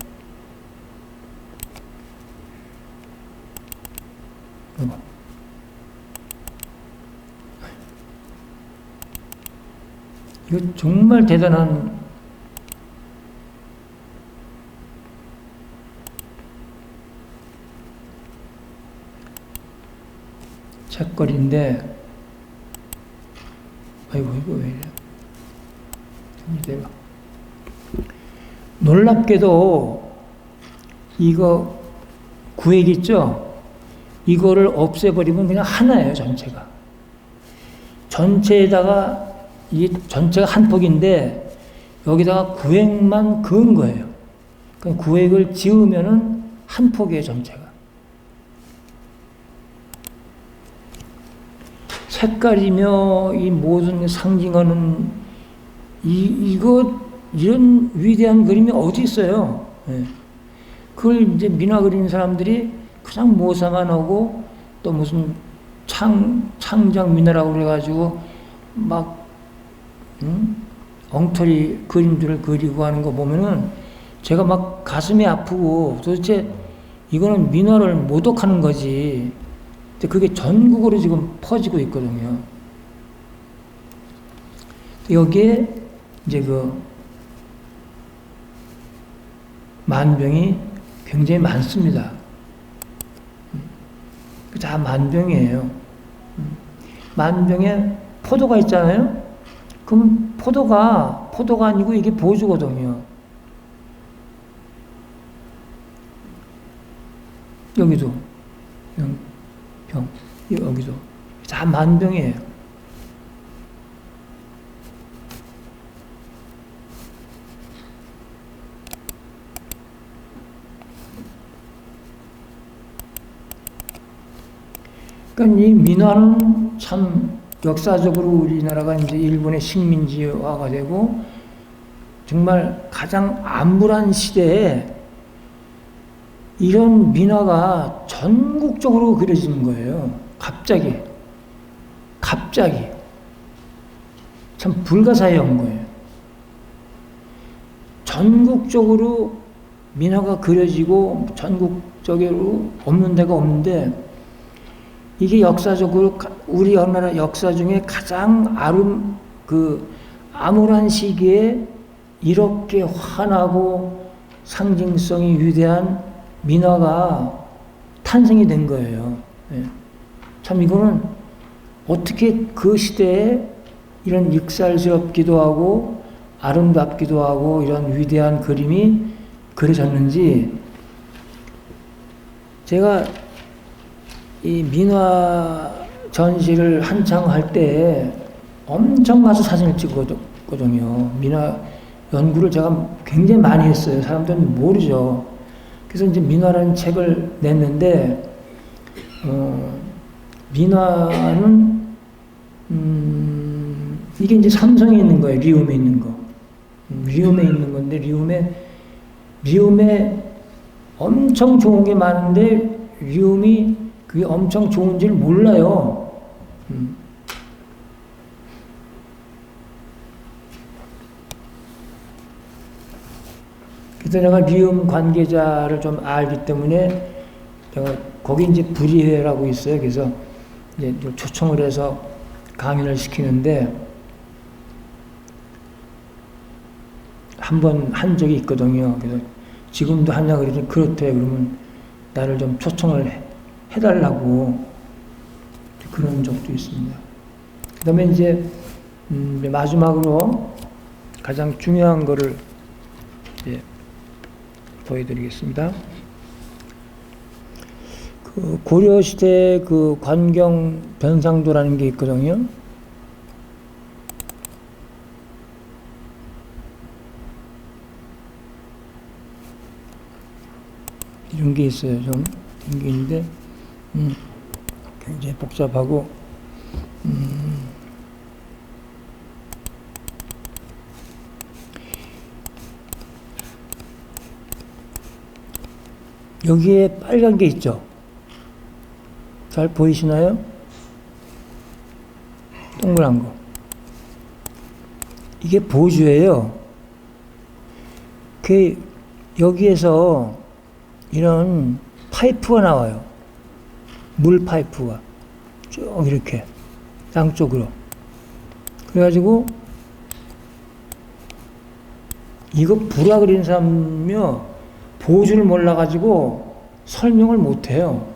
이거 정말 대단한 책거리인데, 아이고, 이거 왜 이래. 내가. 놀랍게도, 이거 구획 있죠? 이거를 없애버리면 그냥 하나예요, 전체가. 전체에다가, 이게 전체가 한 폭인데, 여기다가 구획만 그은 거예요. 그러니까 구획을 지으면은 한 폭이에요, 전체가. 색깔이며 이 모든 상징하는 이런 위대한 그림이 어디 있어요? 예. 그걸 이제 민화 그리는 사람들이 그냥 모사만 하고, 또 무슨 창작 민화라고 그래가지고 막 엉터리 그림들을 그리고 하는 거 보면은 제가 막 가슴이 아프고, 도대체 이거는 민화를 모독하는 거지. 그게 전국으로 지금 퍼지고 있거든요. 여기에 이제 그 만병이 굉장히 많습니다. 다 만병이에요. 만병에 포도가 있잖아요. 그럼 포도가 아니고 이게 보주거든요. 여기도 병, 여기도 다 만병이에요. 그러니까 이 민화는 참 역사적으로 우리나라가 이제 일본의 식민지화가 되고, 정말 가장 암울한 시대에 이런 민화가 전국적으로 그려지는 거예요. 갑자기. 참 불가사의한 거예요. 전국적으로 민화가 그려지고 전국적으로 없는 데가 없는데 이게 역사적으로 우리나라 역사 중에 가장 암울한 시기에 이렇게 환하고 상징성이 위대한 민화가 탄생이 된 거예요. 참 이거는 어떻게 그 시대에 이런 익살스럽기도 하고 아름답기도 하고 이런 위대한 그림이 그려졌는지 제가 이 민화 전시를 한창 할 때 엄청 가서 사진을 찍었거든요. 민화 연구를 제가 굉장히 많이 했어요. 사람들은 모르죠. 그래서 이제 민화라는 책을 냈는데, 민화는, 이게 이제 삼성에 있는 거예요. 리움에 있는 거. 리움에 있는 건데, 리움에 엄청 좋은 게 많은데, 리움이 그게 엄청 좋은지를 몰라요. 그래서 내가 리움 관계자를 좀 알기 때문에 제가 거기 이제 불의회라고 있어요. 그래서 이제 초청을 해서 강연을 시키는데 한 번 한 적이 있거든요. 그래서 지금도 하냐 그러더니 그렇대. 그러면 나를 좀 초청을 해달라고 그런 적도 있습니다. 그 다음에 이제 마지막으로 가장 중요한 거를 이제 보여드리겠습니다. 그 고려시대 그 관경 변상도라는 게 있거든요. 이런 게 있어요. 좀 생기는데 굉장히 복잡하고 여기에 빨간 게 있죠. 잘 보이시나요? 동그란 거. 이게 보주예요. 여기에서 이런 파이프가 나와요. 물 파이프가 쭉 이렇게 양쪽으로. 그래가지고 이거 불화 그리는 사람이요 보주를 몰라가지고 설명을 못해요.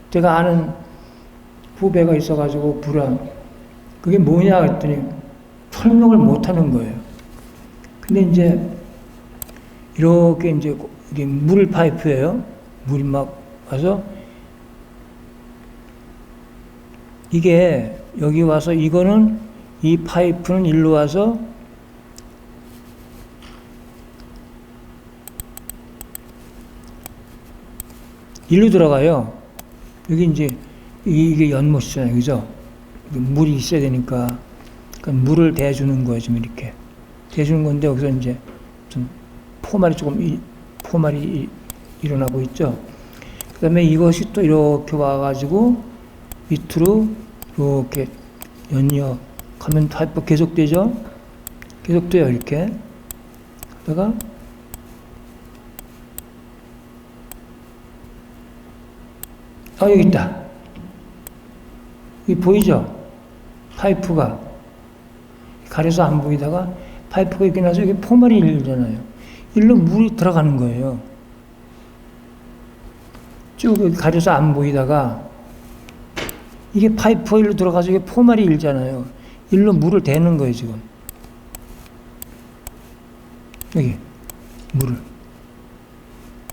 제가 아는 후배가 있어가지고 불화 그게 뭐냐 했더니 설명을 못하는 거예요. 근데 이제 이렇게 이제 이게 물 파이프예요. 물이 막 와서 이게 여기 와서 이거는 이 파이프는 일로 와서 일로 들어가요. 여기 이제 이게 연못이잖아요. 그죠? 물이 있어야 되니까 그러니까 물을 대주는 거예요. 지금 이렇게 대주는 건데 여기서 이제 좀 포말이 일어나고 있죠. 그 다음에 이것이 또 이렇게 와가지고 밑으로 이렇게 연이어가면 파이프 계속되죠. 계속돼요. 이렇게 하다가 여기 있다. 여기 보이죠? 파이프가 가려서 안 보이다가 파이프가 이렇게 나서 여기 포말이 일잖아요. 일로 물이 들어가는 거예요. 쭉 여기 가려서 안 보이다가 이게 파이프가 일로 들어가서 이게 포말이 일잖아요. 일로 물을 대는 거예요, 지금. 여기 물을.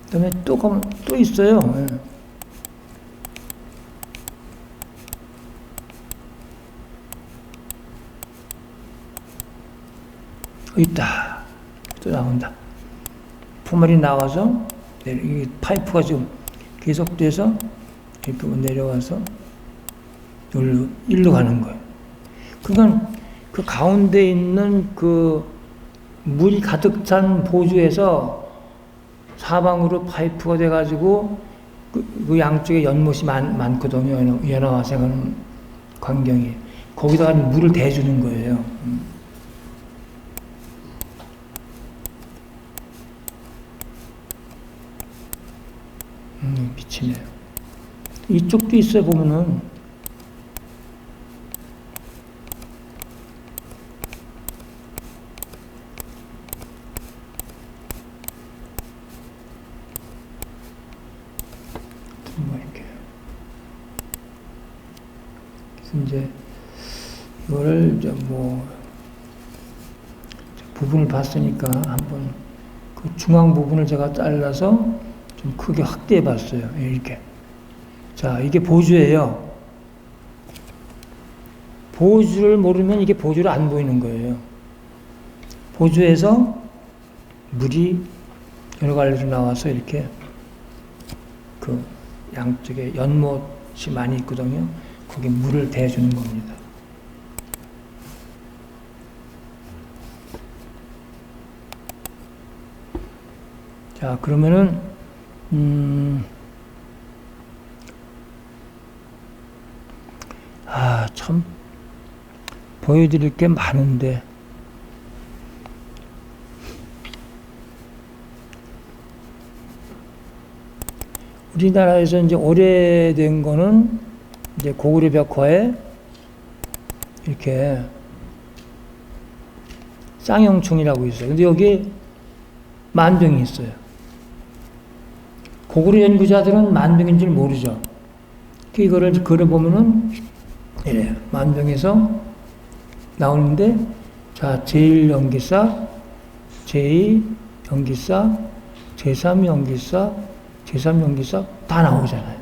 그다음에 또 있어요. 있다. 또 나온다. 포말이 나와서 이 파이프가 지금 계속돼서 이렇게 내려와서 일로 가는 거예요. 그러니까 그 가운데 있는 그 물이 가득 찬 보주에서 사방으로 파이프가 돼가지고 그 양쪽에 연못이 많거든요. 연화화생하는 광경이. 거기다가 물을 대주는 거예요. 미치네. 이쪽도 있어요, 보면은. 이렇게. 그래서 이제, 이거를 이제 부분을 봤으니까 한번 그 중앙 부분을 제가 잘라서 좀 크게 확대해 봤어요. 이렇게. 자, 이게 보주예요. 보주를 모르면 이게 보주로 안 보이는 거예요. 보주에서 물이 여러 갈래로 나와서 이렇게 그 양쪽에 연못이 많이 있거든요. 거기 물을 대주는 겁니다. 자, 그러면은 참 보여드릴 게 많은데 우리나라에서 이제 오래된 거는 이제 고구려 벽화에 이렇게 쌍용총이라고 있어요. 근데 여기 만병이 있어요. 고구려 연구자들은 만병인 줄 모르죠. 이거를 그려보면은 이래요. 만병에서 나오는데, 자, 제1연기사, 제2연기사, 제3연기사, 제3연기사 다 나오잖아요.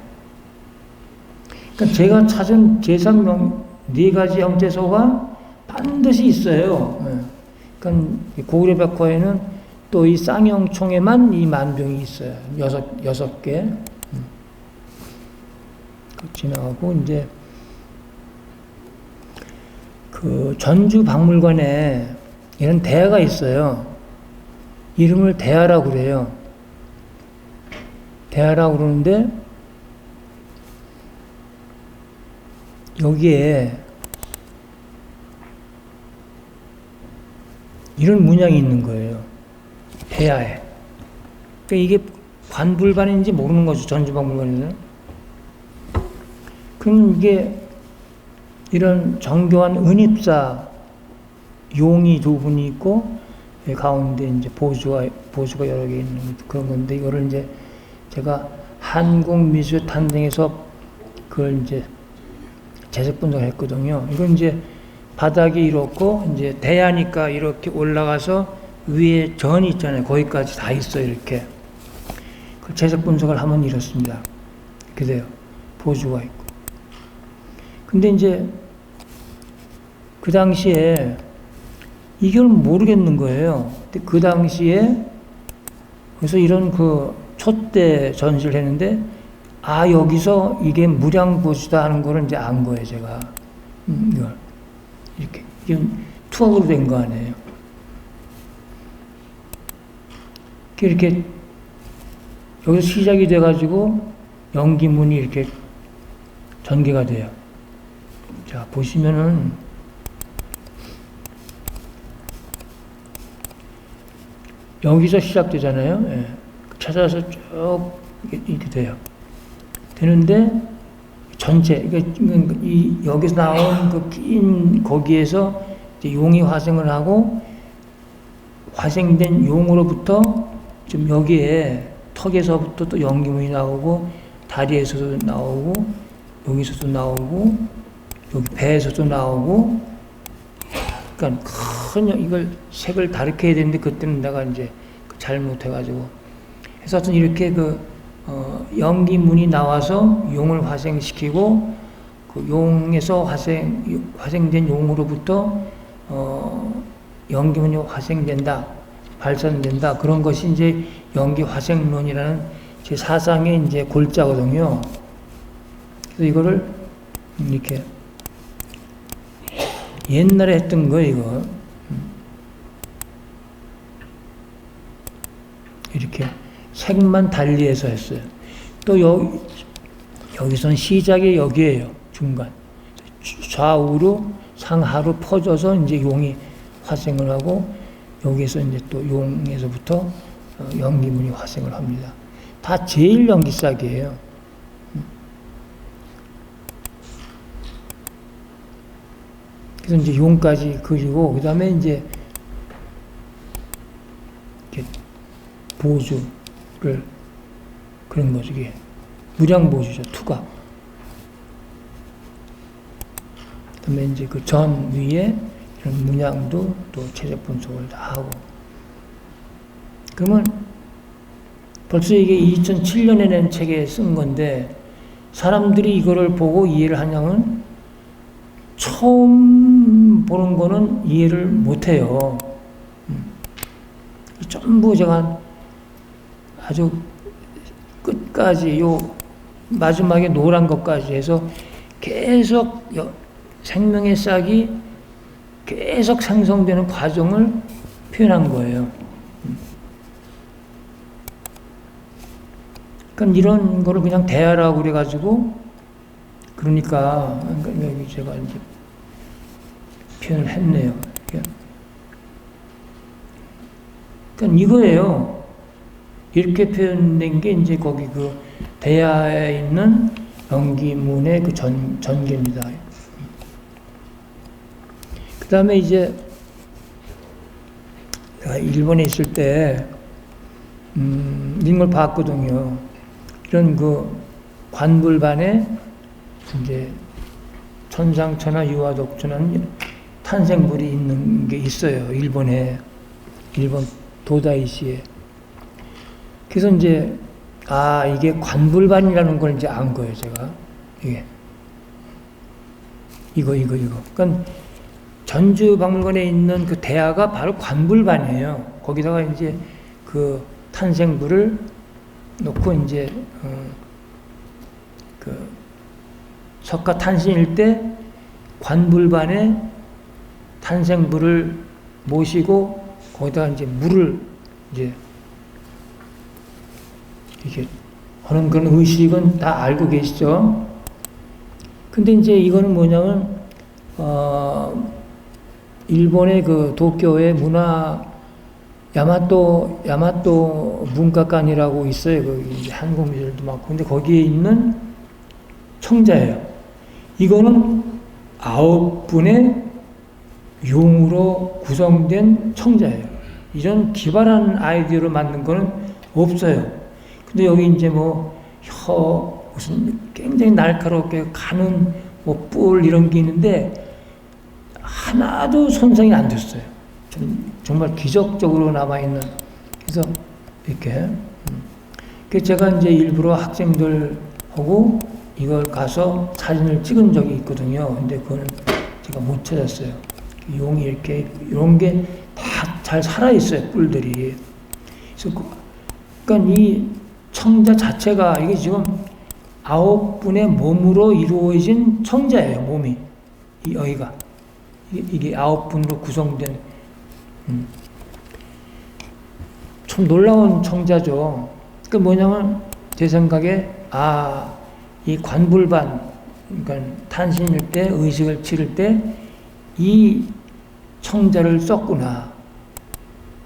그러니까 제가 찾은 제3연, 네 가지 형태소가 반드시 있어요. 그러니까 고구려 벽화에는 또 이 쌍용총에만 이 만병이 있어요. 여섯 개. 지나가고, 이제, 그 전주 박물관에 이런 대야가 있어요. 이름을 대야라고 그래요. 대야라고 그러는데, 여기에 이런 문양이 있는 거예요. 대야에. 그러니까 이게 관불관인지 모르는 거죠. 전주박물관에서는. 그럼 이게 이런 정교한 은입사 용이 두 분이 있고 가운데 이제 보수가 여러 개 있는 그런 건데, 이거를 이제 제가 한국미술탄생에서 그걸 이제 재색 분석을 했거든요. 이건 이제 바닥이 이렇고 이제 대야니까 이렇게 올라가서 위에 전이 있잖아요. 거기까지 다 있어요. 이렇게. 그 재색 분석을 하면 이렇습니다. 그래요. 보수가 있고. 근데 이제 그 당시에 이걸 모르겠는 거예요. 근데 그 당시에 그래서 이런 그 촛대 전시를 했는데, 여기서 이게 무량보수다 하는 거를 이제 안 거예요, 제가. 이걸. 이렇게. 이건 투학으로 된 거 아니에요. 이렇게, 여기서 시작이 돼가지고 연기문이 이렇게 전개가 돼요. 자, 보시면은, 여기서 시작되잖아요. 예. 찾아서 쭉 이렇게 돼요. 되는데, 전체, 여기서 나온 그 낀 거기에서 용이 화생을 하고, 화생된 용으로부터 좀 여기에 턱에서부터 또 연기문이 나오고, 다리에서도 나오고, 여기서도 나오고, 여기 배에서도 나오고, 그러니까 큰 이걸 색을 다르게 해야 되는데, 그때는 내가 이제 잘못해가지고. 그래서 하여튼 이렇게 연기문이 나와서 용을 화생시키고, 그 용에서 화생된 용으로부터, 연기문이 화생된다, 발산된다. 그런 것이 이제 연기 화생론이라는 제 사상의 이제 골자거든요. 그래서 이거를 이렇게 옛날에 했던 거, 이거. 색만 달리해서 했어요. 또 여기선 시작이 여기에요. 중간. 좌우로 상하로 퍼져서 이제 용이 화생을 하고 여기서 이제 또 용에서부터 연기문이 화생을 합니다. 다 제일 연기싹이에요. 그래서 이제 용까지 그리고 그 다음에 이제 이렇게 보주를 그런 거죠. 이게 무량보주죠. 투각. 그 다음에 이제 그 전 위에 이런 문양도 또 최적 분석을 다 하고. 그러면 벌써 이게 2007년에 낸 책에 쓴 건데 사람들이 이거를 보고 이해를 하냐면 처음 보는 거는 이해를 못해요. 전부 제가 아주 끝까지 요 마지막에 노란 것까지 해서 계속 생명의 싹이 계속 생성되는 과정을 표현한 거예요. 그러니까 이런 거를 그냥 대하라고 그래가지고 그러니까 여기 제가 이제 표현을 했네요. 그러니까 이거예요. 이렇게 표현된 게 이제 거기 그 대하에 있는 연기문의 그 전개입니다. 그 다음에 이제 내가 일본에 있을 때 이런 걸 봤거든요. 이런 그 관불반에 이제 천상천하 유화독천하는 탄생불이 있는 게 있어요. 일본 도다이시에. 그래서 이제 이게 관불반이라는 걸 이제 안 거예요, 제가. 이거. 그러니까 전주박물관에 있는 그 대하가 바로 관불반이에요. 거기다가 이제 그 탄생불을 놓고 이제 그 석가탄신일 때 관불반에 탄생불을 모시고 거기다가 이제 물을 이제 이렇게 하는 그런 의식은 다 알고 계시죠? 근데 이제 이거는 뭐냐면 일본의 그 도쿄의 야마토 문화관이라고 있어요. 그 한국 미술도 많고. 근데 거기에 있는 청자예요. 이거는 9분의 용으로 구성된 청자예요. 이런 기발한 아이디어로 만든 거는 없어요. 근데 여기 이제 무슨 굉장히 날카롭게 가는 뿔 이런 게 있는데 하나도 손상이 안 됐어요. 정말 기적적으로 남아있는. 그래서 이렇게. 그래서 제가 이제 일부러 학생들하고 이걸 가서 사진을 찍은 적이 있거든요. 근데 그거는 제가 못 찾았어요. 용이 이렇게, 이런 게 다 잘 살아있어요, 뿔들이. 그래서 그러니까 이 청자 자체가 이게 지금 9분의 몸으로 이루어진 청자예요, 몸이. 여기가. 이게 9분으로 구성된, 참 놀라운 청자죠. 그 뭐냐면, 제 생각에, 이 관불반, 그러니까 탄신일 때, 의식을 치를 때, 이 청자를 썼구나.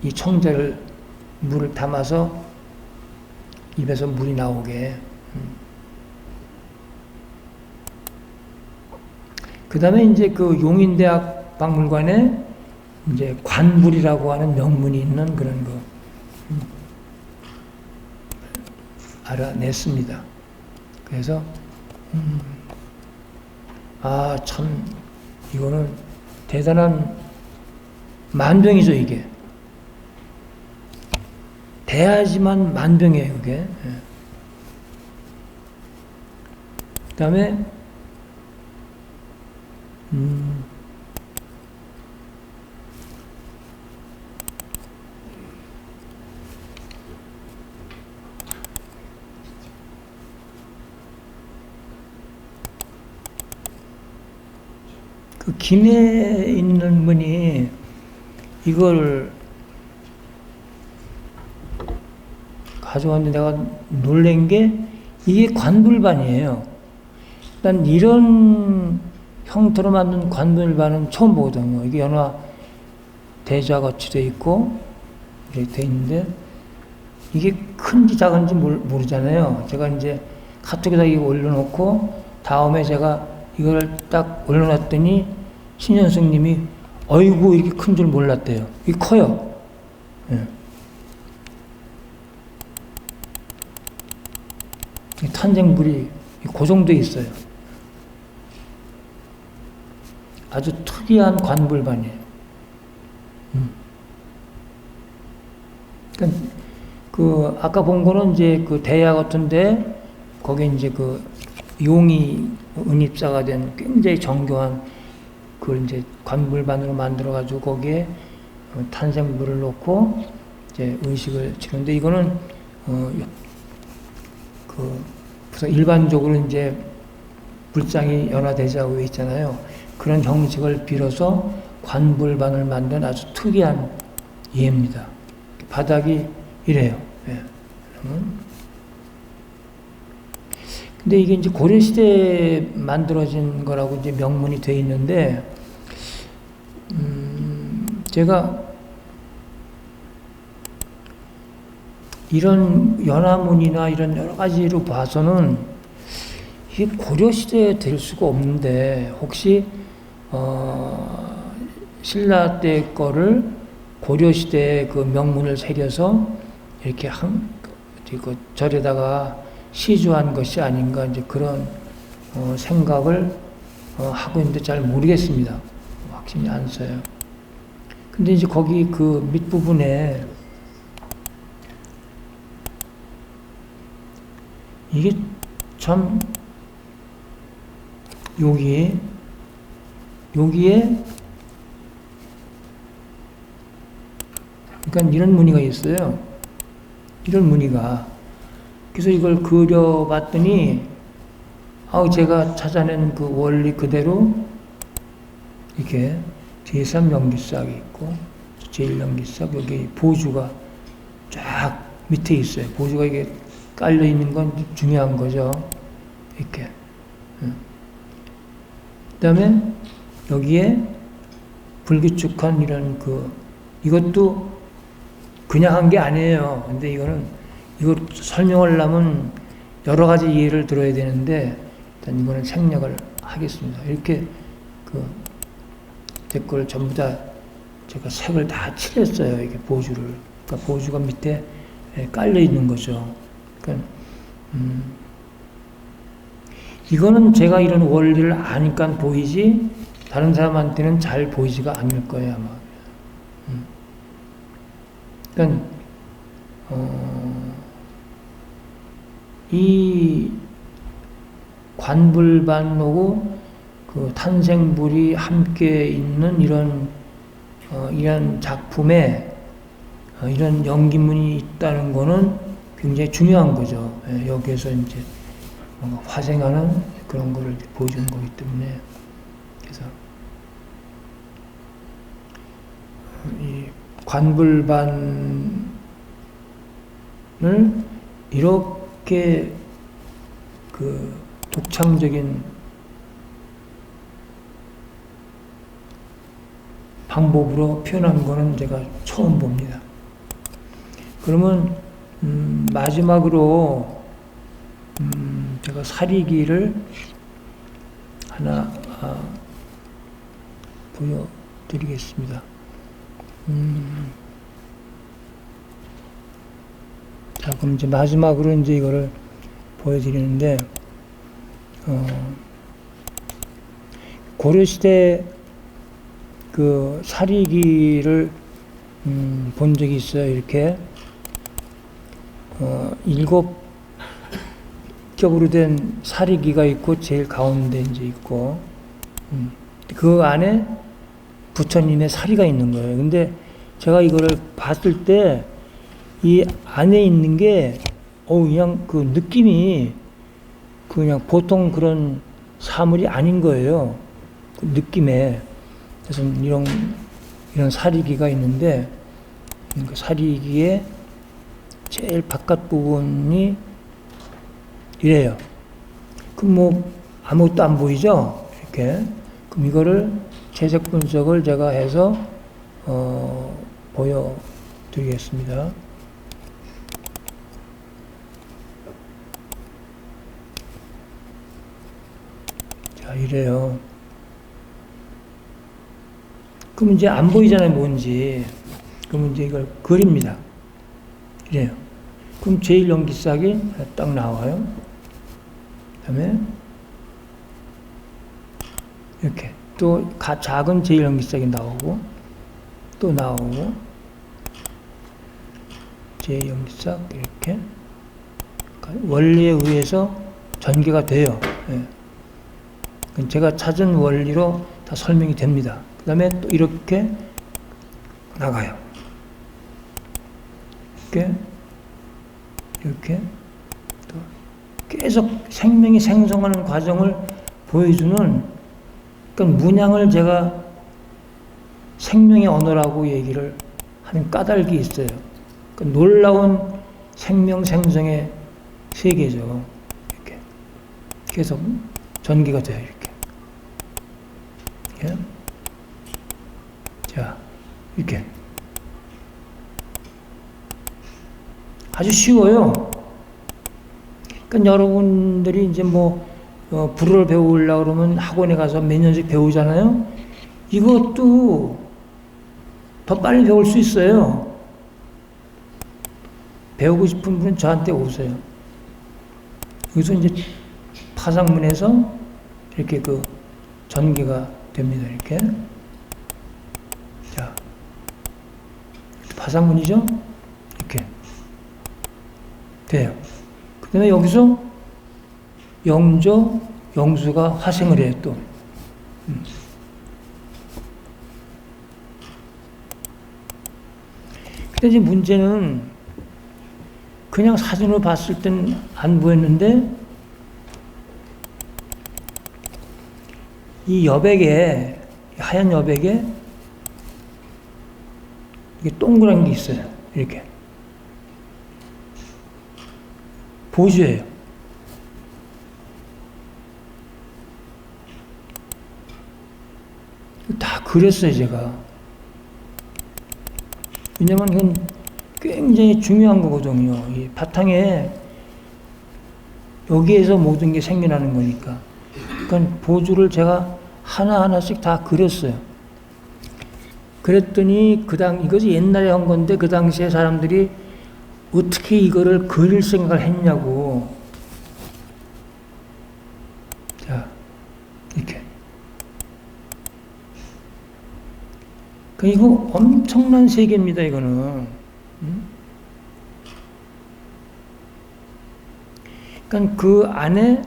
이 청자를 물을 담아서 입에서 물이 나오게. 그 다음에 이제 그 용인대학 박물관에 이제 관불이라고 하는 명문이 있는 그런 거 알아냈습니다. 그래서 참 이거는 대단한 만병이죠, 이게. 대하지만 만병이에요, 그게. 그 다음에 그 김해에 있는 분이 이걸 가져왔는데 내가 놀란 게 이게 관불반이에요. 난 이런 형태로 만든 관불반은 처음 보거든요. 이게 연화 대자같이 돼 있고 이렇게 돼 있는데 이게 큰지 작은지 모르잖아요. 제가 이제 카톡에다 이거 올려놓고 다음에 제가 이걸 딱 올려놨더니 신현승님이 어이구 이렇게 큰 줄 몰랐대요. 이게 커요. 예. 탄생불이 그 정도에 있어요. 아주 특이한 관불반이에요. 그러니까 그 아까 본 거는 이제 그 대야 같은데 거기에 이제 그 용이 은입사가 된 굉장히 정교한 그걸 이제 관불반으로 만들어 가지고 거기에 탄생불을 놓고 이제 의식을 치는데 이거는 그래서 일반적으로 이제 불상이 연화대자고 있잖아요. 그런 형식을 빌어서 관불반을 만든 아주 특이한 예입니다. 바닥이 이래요. 예. 근데 이게 이제 고려시대에 만들어진 거라고 이제 명문이 돼 있는데, 제가 이런 연화문이나 이런 여러 가지로 봐서는 이게 고려시대에 될 수가 없는데, 혹시, 신라 때 거를 고려시대에 그 명문을 새겨서 이렇게 그 절에다가 시주한 것이 아닌가, 이제 그런, 생각을, 하고 있는데 잘 모르겠습니다. 확신이 안 서요. 근데 이제 거기 그 밑부분에 이게 참 여기에 그러니까 이런 무늬가 있어요. 이런 무늬가. 그래서 이걸 그려봤더니 제가 찾아낸 그 원리 그대로 이렇게 제3연기싹이 있고 제1연기싹 여기 보주가 쫙 밑에 있어요. 보주가 이게 깔려 있는 건 중요한 거죠. 이렇게. 그다음에 여기에 불규칙한 이런 이것도 그냥 한 게 아니에요. 근데 이걸 설명하려면 여러 가지 예를 들어야 되는데 일단 이거는 생략을 하겠습니다. 이렇게 댓글 전부 다 제가 색을 다 칠했어요. 이게 보주를. 그러니까 보주가 밑에 깔려 있는 거죠. 그러니까 이거는 제가 이런 원리를 아니까 보이지 다른 사람한테는 잘 보이지가 않을 거예요, 아마. 그러니까 이 관불반하고 그 탄생불이 함께 있는 이런 작품에 이런 연기문이 있다는 거는 굉장히 중요한 거죠. 여기에서 이제 화생하는 그런 거를 보여주는 거기 때문에. 그래서 이 관불반을 이렇게 독창적인 방법으로 표현한 거는 제가 처음 봅니다. 그러면 마지막으로 제가 사리기를 하나 보여드리겠습니다. 자, 그럼 이제 마지막으로 이제 이거를 보여드리는데, 고려시대 그 사리기를 본 적이 있어요. 이렇게 7겹으로 된 사리기가 있고 제일 가운데 이제 있고 그 안에 부처님의 사리가 있는 거예요. 근데 제가 이거를 봤을 때 이 안에 있는 게 그냥 그 느낌이 그냥 보통 그런 사물이 아닌 거예요. 그 느낌에. 그래서 이런 사리기가 있는데 그 사리기에 제일 바깥 부분이 이래요. 그럼 뭐 아무것도 안 보이죠? 이렇게. 그럼 이거를 채색 분석을 제가 해서 보여드리겠습니다. 자, 이래요. 그럼 이제 안 보이잖아요, 뭔지. 그럼 이제 이걸 그립니다. 이래요. 그럼 제일 연기싹이 딱 나와요. 그 다음에 이렇게 또 작은 제일 연기싹이 나오고 또 나오고 제일 연기싹 이렇게 원리에 의해서 전개가 돼요. 예. 제가 찾은 원리로 다 설명이 됩니다. 그 다음에 또 이렇게 나가요. 이렇게 또 계속 생명이 생성하는 과정을 보여주는, 그러니까 문양을 제가 생명의 언어라고 얘기를 하는 까닭이 있어요. 그러니까 놀라운 생명 생성의 세계죠. 이렇게 계속 전개가 돼요. 이렇게. 자, 이렇게. 아주 쉬워요. 그러니까 여러분들이 이제 불어를 배우려고 그러면 학원에 가서 몇 년씩 배우잖아요. 이것도 더 빨리 배울 수 있어요. 배우고 싶은 분은 저한테 오세요. 여기서 이제 파상문에서 이렇게 전개가 됩니다. 이렇게. 자, 파상문이죠? 이렇게. 돼요. 그 다음에 여기서 영조, 영수가 화생을 해요, 또. 근데 이제 문제는 그냥 사진으로 봤을 땐 안 보였는데 이 여백에, 하얀 여백에 이게 동그란 게 있어요. 이렇게. 보조예요. 다 그렸어요, 제가. 왜냐면 이건 굉장히 중요한 거거든요. 이 바탕에 여기에서 모든 게 생겨나는 거니까. 그러니까 보조를 제가 하나하나씩 다 그렸어요. 그랬더니 이것이 옛날에 한 건데 그 당시에 사람들이 어떻게 이거를 그릴 생각을 했냐고. 자, 이렇게. 이거 엄청난 세계입니다, 이거는. 그러니까 그 안에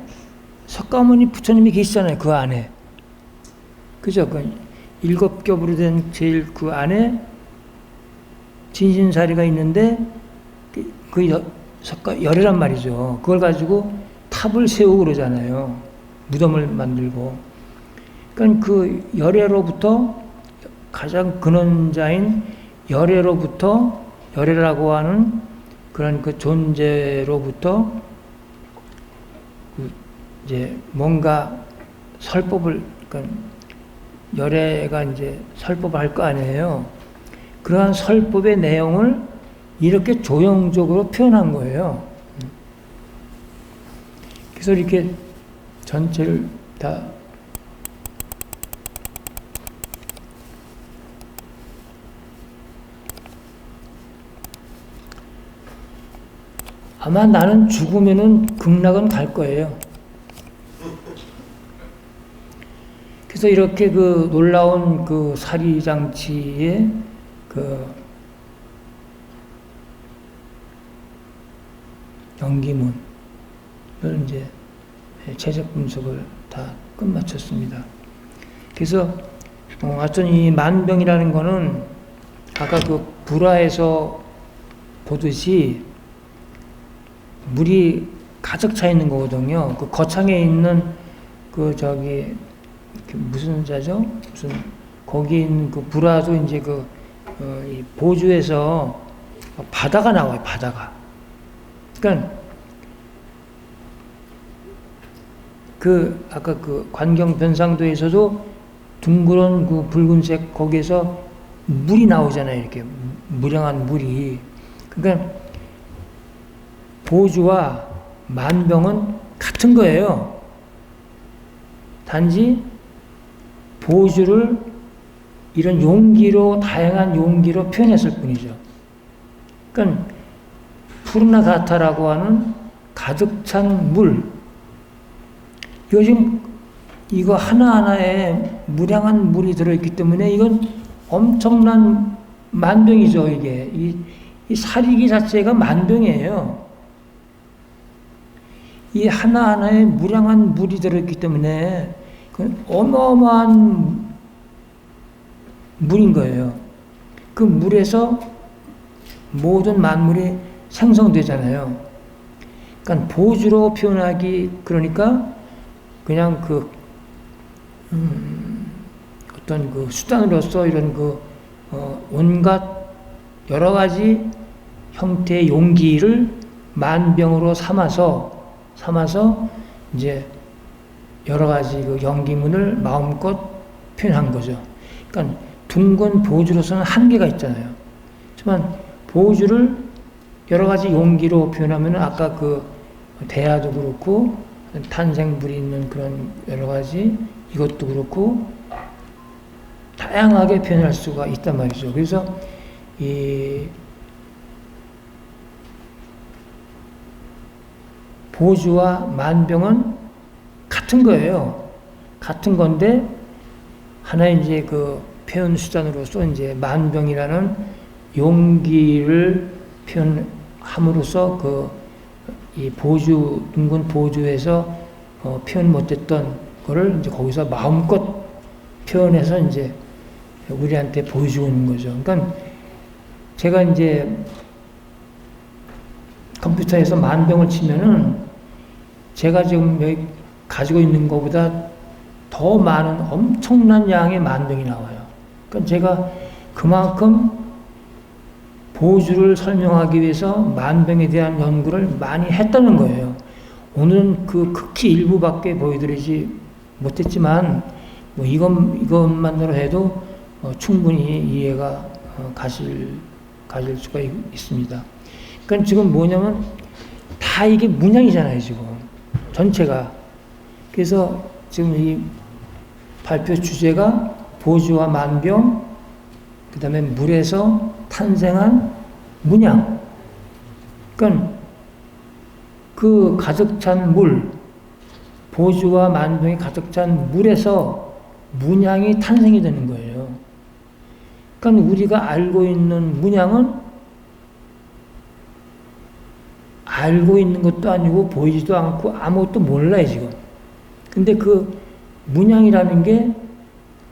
석가모니 부처님이 계시잖아요, 그 안에. 그죠? 7겹으로 된 제일 그 안에 진신사리가 있는데 열애란 말이죠. 그걸 가지고 탑을 세우고 그러잖아요. 무덤을 만들고. 그러니까 그 열애로부터 가장 근원자인 열애라고 하는 그런 그 존재로부터 이제 뭔가 설법을, 그러니까 열애가 이제 설법을 할 거 아니에요. 그러한 설법의 내용을 이렇게 조형적으로 표현한 거예요. 그래서 이렇게 전체를 다 아마 나는 죽으면은 극락은 갈 거예요. 그래서 이렇게 그 놀라운 그 사리장치의 그 연기문을 이제 채색 분석을 다 끝마쳤습니다. 그래서 하여튼 이 만병이라는 거는 아까 그 불화에서 보듯이 물이 가득 차 있는 거거든요. 그 거창에 있는 무슨 자죠? 거기 있는 그 불화도 이제 이 보주에서 바다가 나와요, 바다가. 그러니까 아까 그 관경 변상도에서도 둥그런 그 붉은색 거기에서 물이 나오잖아요. 이렇게 무량한 물이. 그러니까 보주와 만병은 같은 거예요. 단지 보주를 이런 용기로, 다양한 용기로 표현했을 뿐이죠. 그러니까 푸르나가타라고 하는 가득 찬 물, 요즘 이거 하나하나에 무량한 물이 들어있기 때문에 이건 엄청난 만병이죠. 이게 이 사리기 자체가 만병이에요. 이 하나하나에 무량한 물이 들어있기 때문에 그건 어마어마한 물인 거예요. 그 물에서 모든 만물이 생성되잖아요. 그러니까 보주로 표현하기, 그러니까 그냥 어떤 그 수단으로서 이런 온갖 여러 가지 형태의 용기를 만병으로 삼아서 이제 여러 가지 그 연기문을 마음껏 표현한 거죠. 그러니까 둥근 보주로서는 한계가 있잖아요. 하지만 보주를 여러 가지 용기로 표현하면 아까 그 대야도 그렇고 탄생불이 있는 그런 여러 가지 이것도 그렇고 다양하게 표현할 수가 있단 말이죠. 그래서 이 보주와 만병은 같은 거예요. 같은 건데 하나의 이제 그 표현 수단으로서 이제 만병이라는 용기를 표현함으로써 이 보주, 둥근 보주에서 표현 못했던 거를 이제 거기서 마음껏 표현해서 이제 우리한테 보여주는 거죠. 그러니까 제가 이제 컴퓨터에서 만병을 치면은 제가 지금 여기 가지고 있는 것보다 더 많은 엄청난 양의 만병이 나와요. 그러니까 제가 그만큼 보주를 설명하기 위해서 만병에 대한 연구를 많이 했다는 거예요. 오늘은 그 극히 일부밖에 보여드리지 못했지만 뭐 이것만으로 해도 충분히 이해가 가실 수가 있습니다. 그러니까 지금 뭐냐면 다 이게 문양이잖아요, 지금 전체가. 그래서 지금 이 발표 주제가 보주와 만병, 그 다음에 물에서 탄생한 문양. 그러니까 그 가득 찬 물, 보주와 만병이 가득 찬 물에서 문양이 탄생이 되는 거예요. 그러니까 우리가 알고 있는 문양은 알고 있는 것도 아니고 보이지도 않고 아무것도 몰라요, 지금. 근데 그 문양이라는 게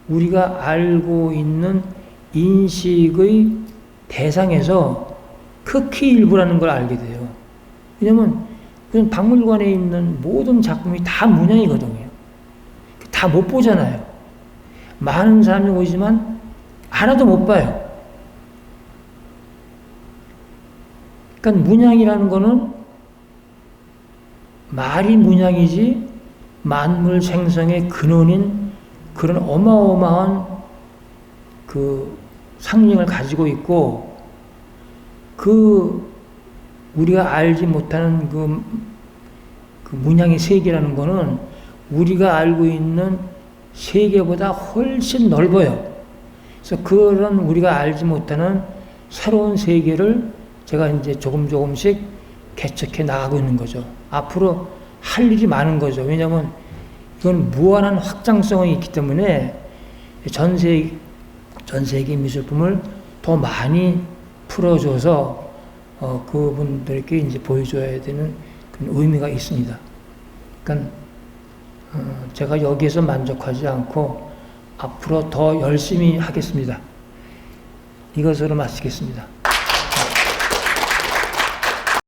우리가 알고 있는 인식의 대상에서 극히 일부라는 걸 알게 돼요. 왜냐면 그냥 박물관에 있는 모든 작품이 다 문양이거든요. 다 못 보잖아요. 많은 사람이 오지만 하나도 못 봐요. 그러니까 문양이라는 거는 말이 문양이지 만물 생성의 근원인 그런 어마어마한 그 상징을 가지고 있고, 우리가 알지 못하는 그 문양의 세계라는 거는 우리가 알고 있는 세계보다 훨씬 넓어요. 그래서 그런 우리가 알지 못하는 새로운 세계를 제가 이제 조금씩 개척해 나가고 있는 거죠. 앞으로 할 일이 많은 거죠. 왜냐하면 이건 무한한 확장성이 있기 때문에 전 세계 미술품을 더 많이 풀어줘서 그분들께 이제 보여줘야 되는 그런 의미가 있습니다. 그러니까 제가 여기에서 만족하지 않고 앞으로 더 열심히 하겠습니다. 이것으로 마치겠습니다.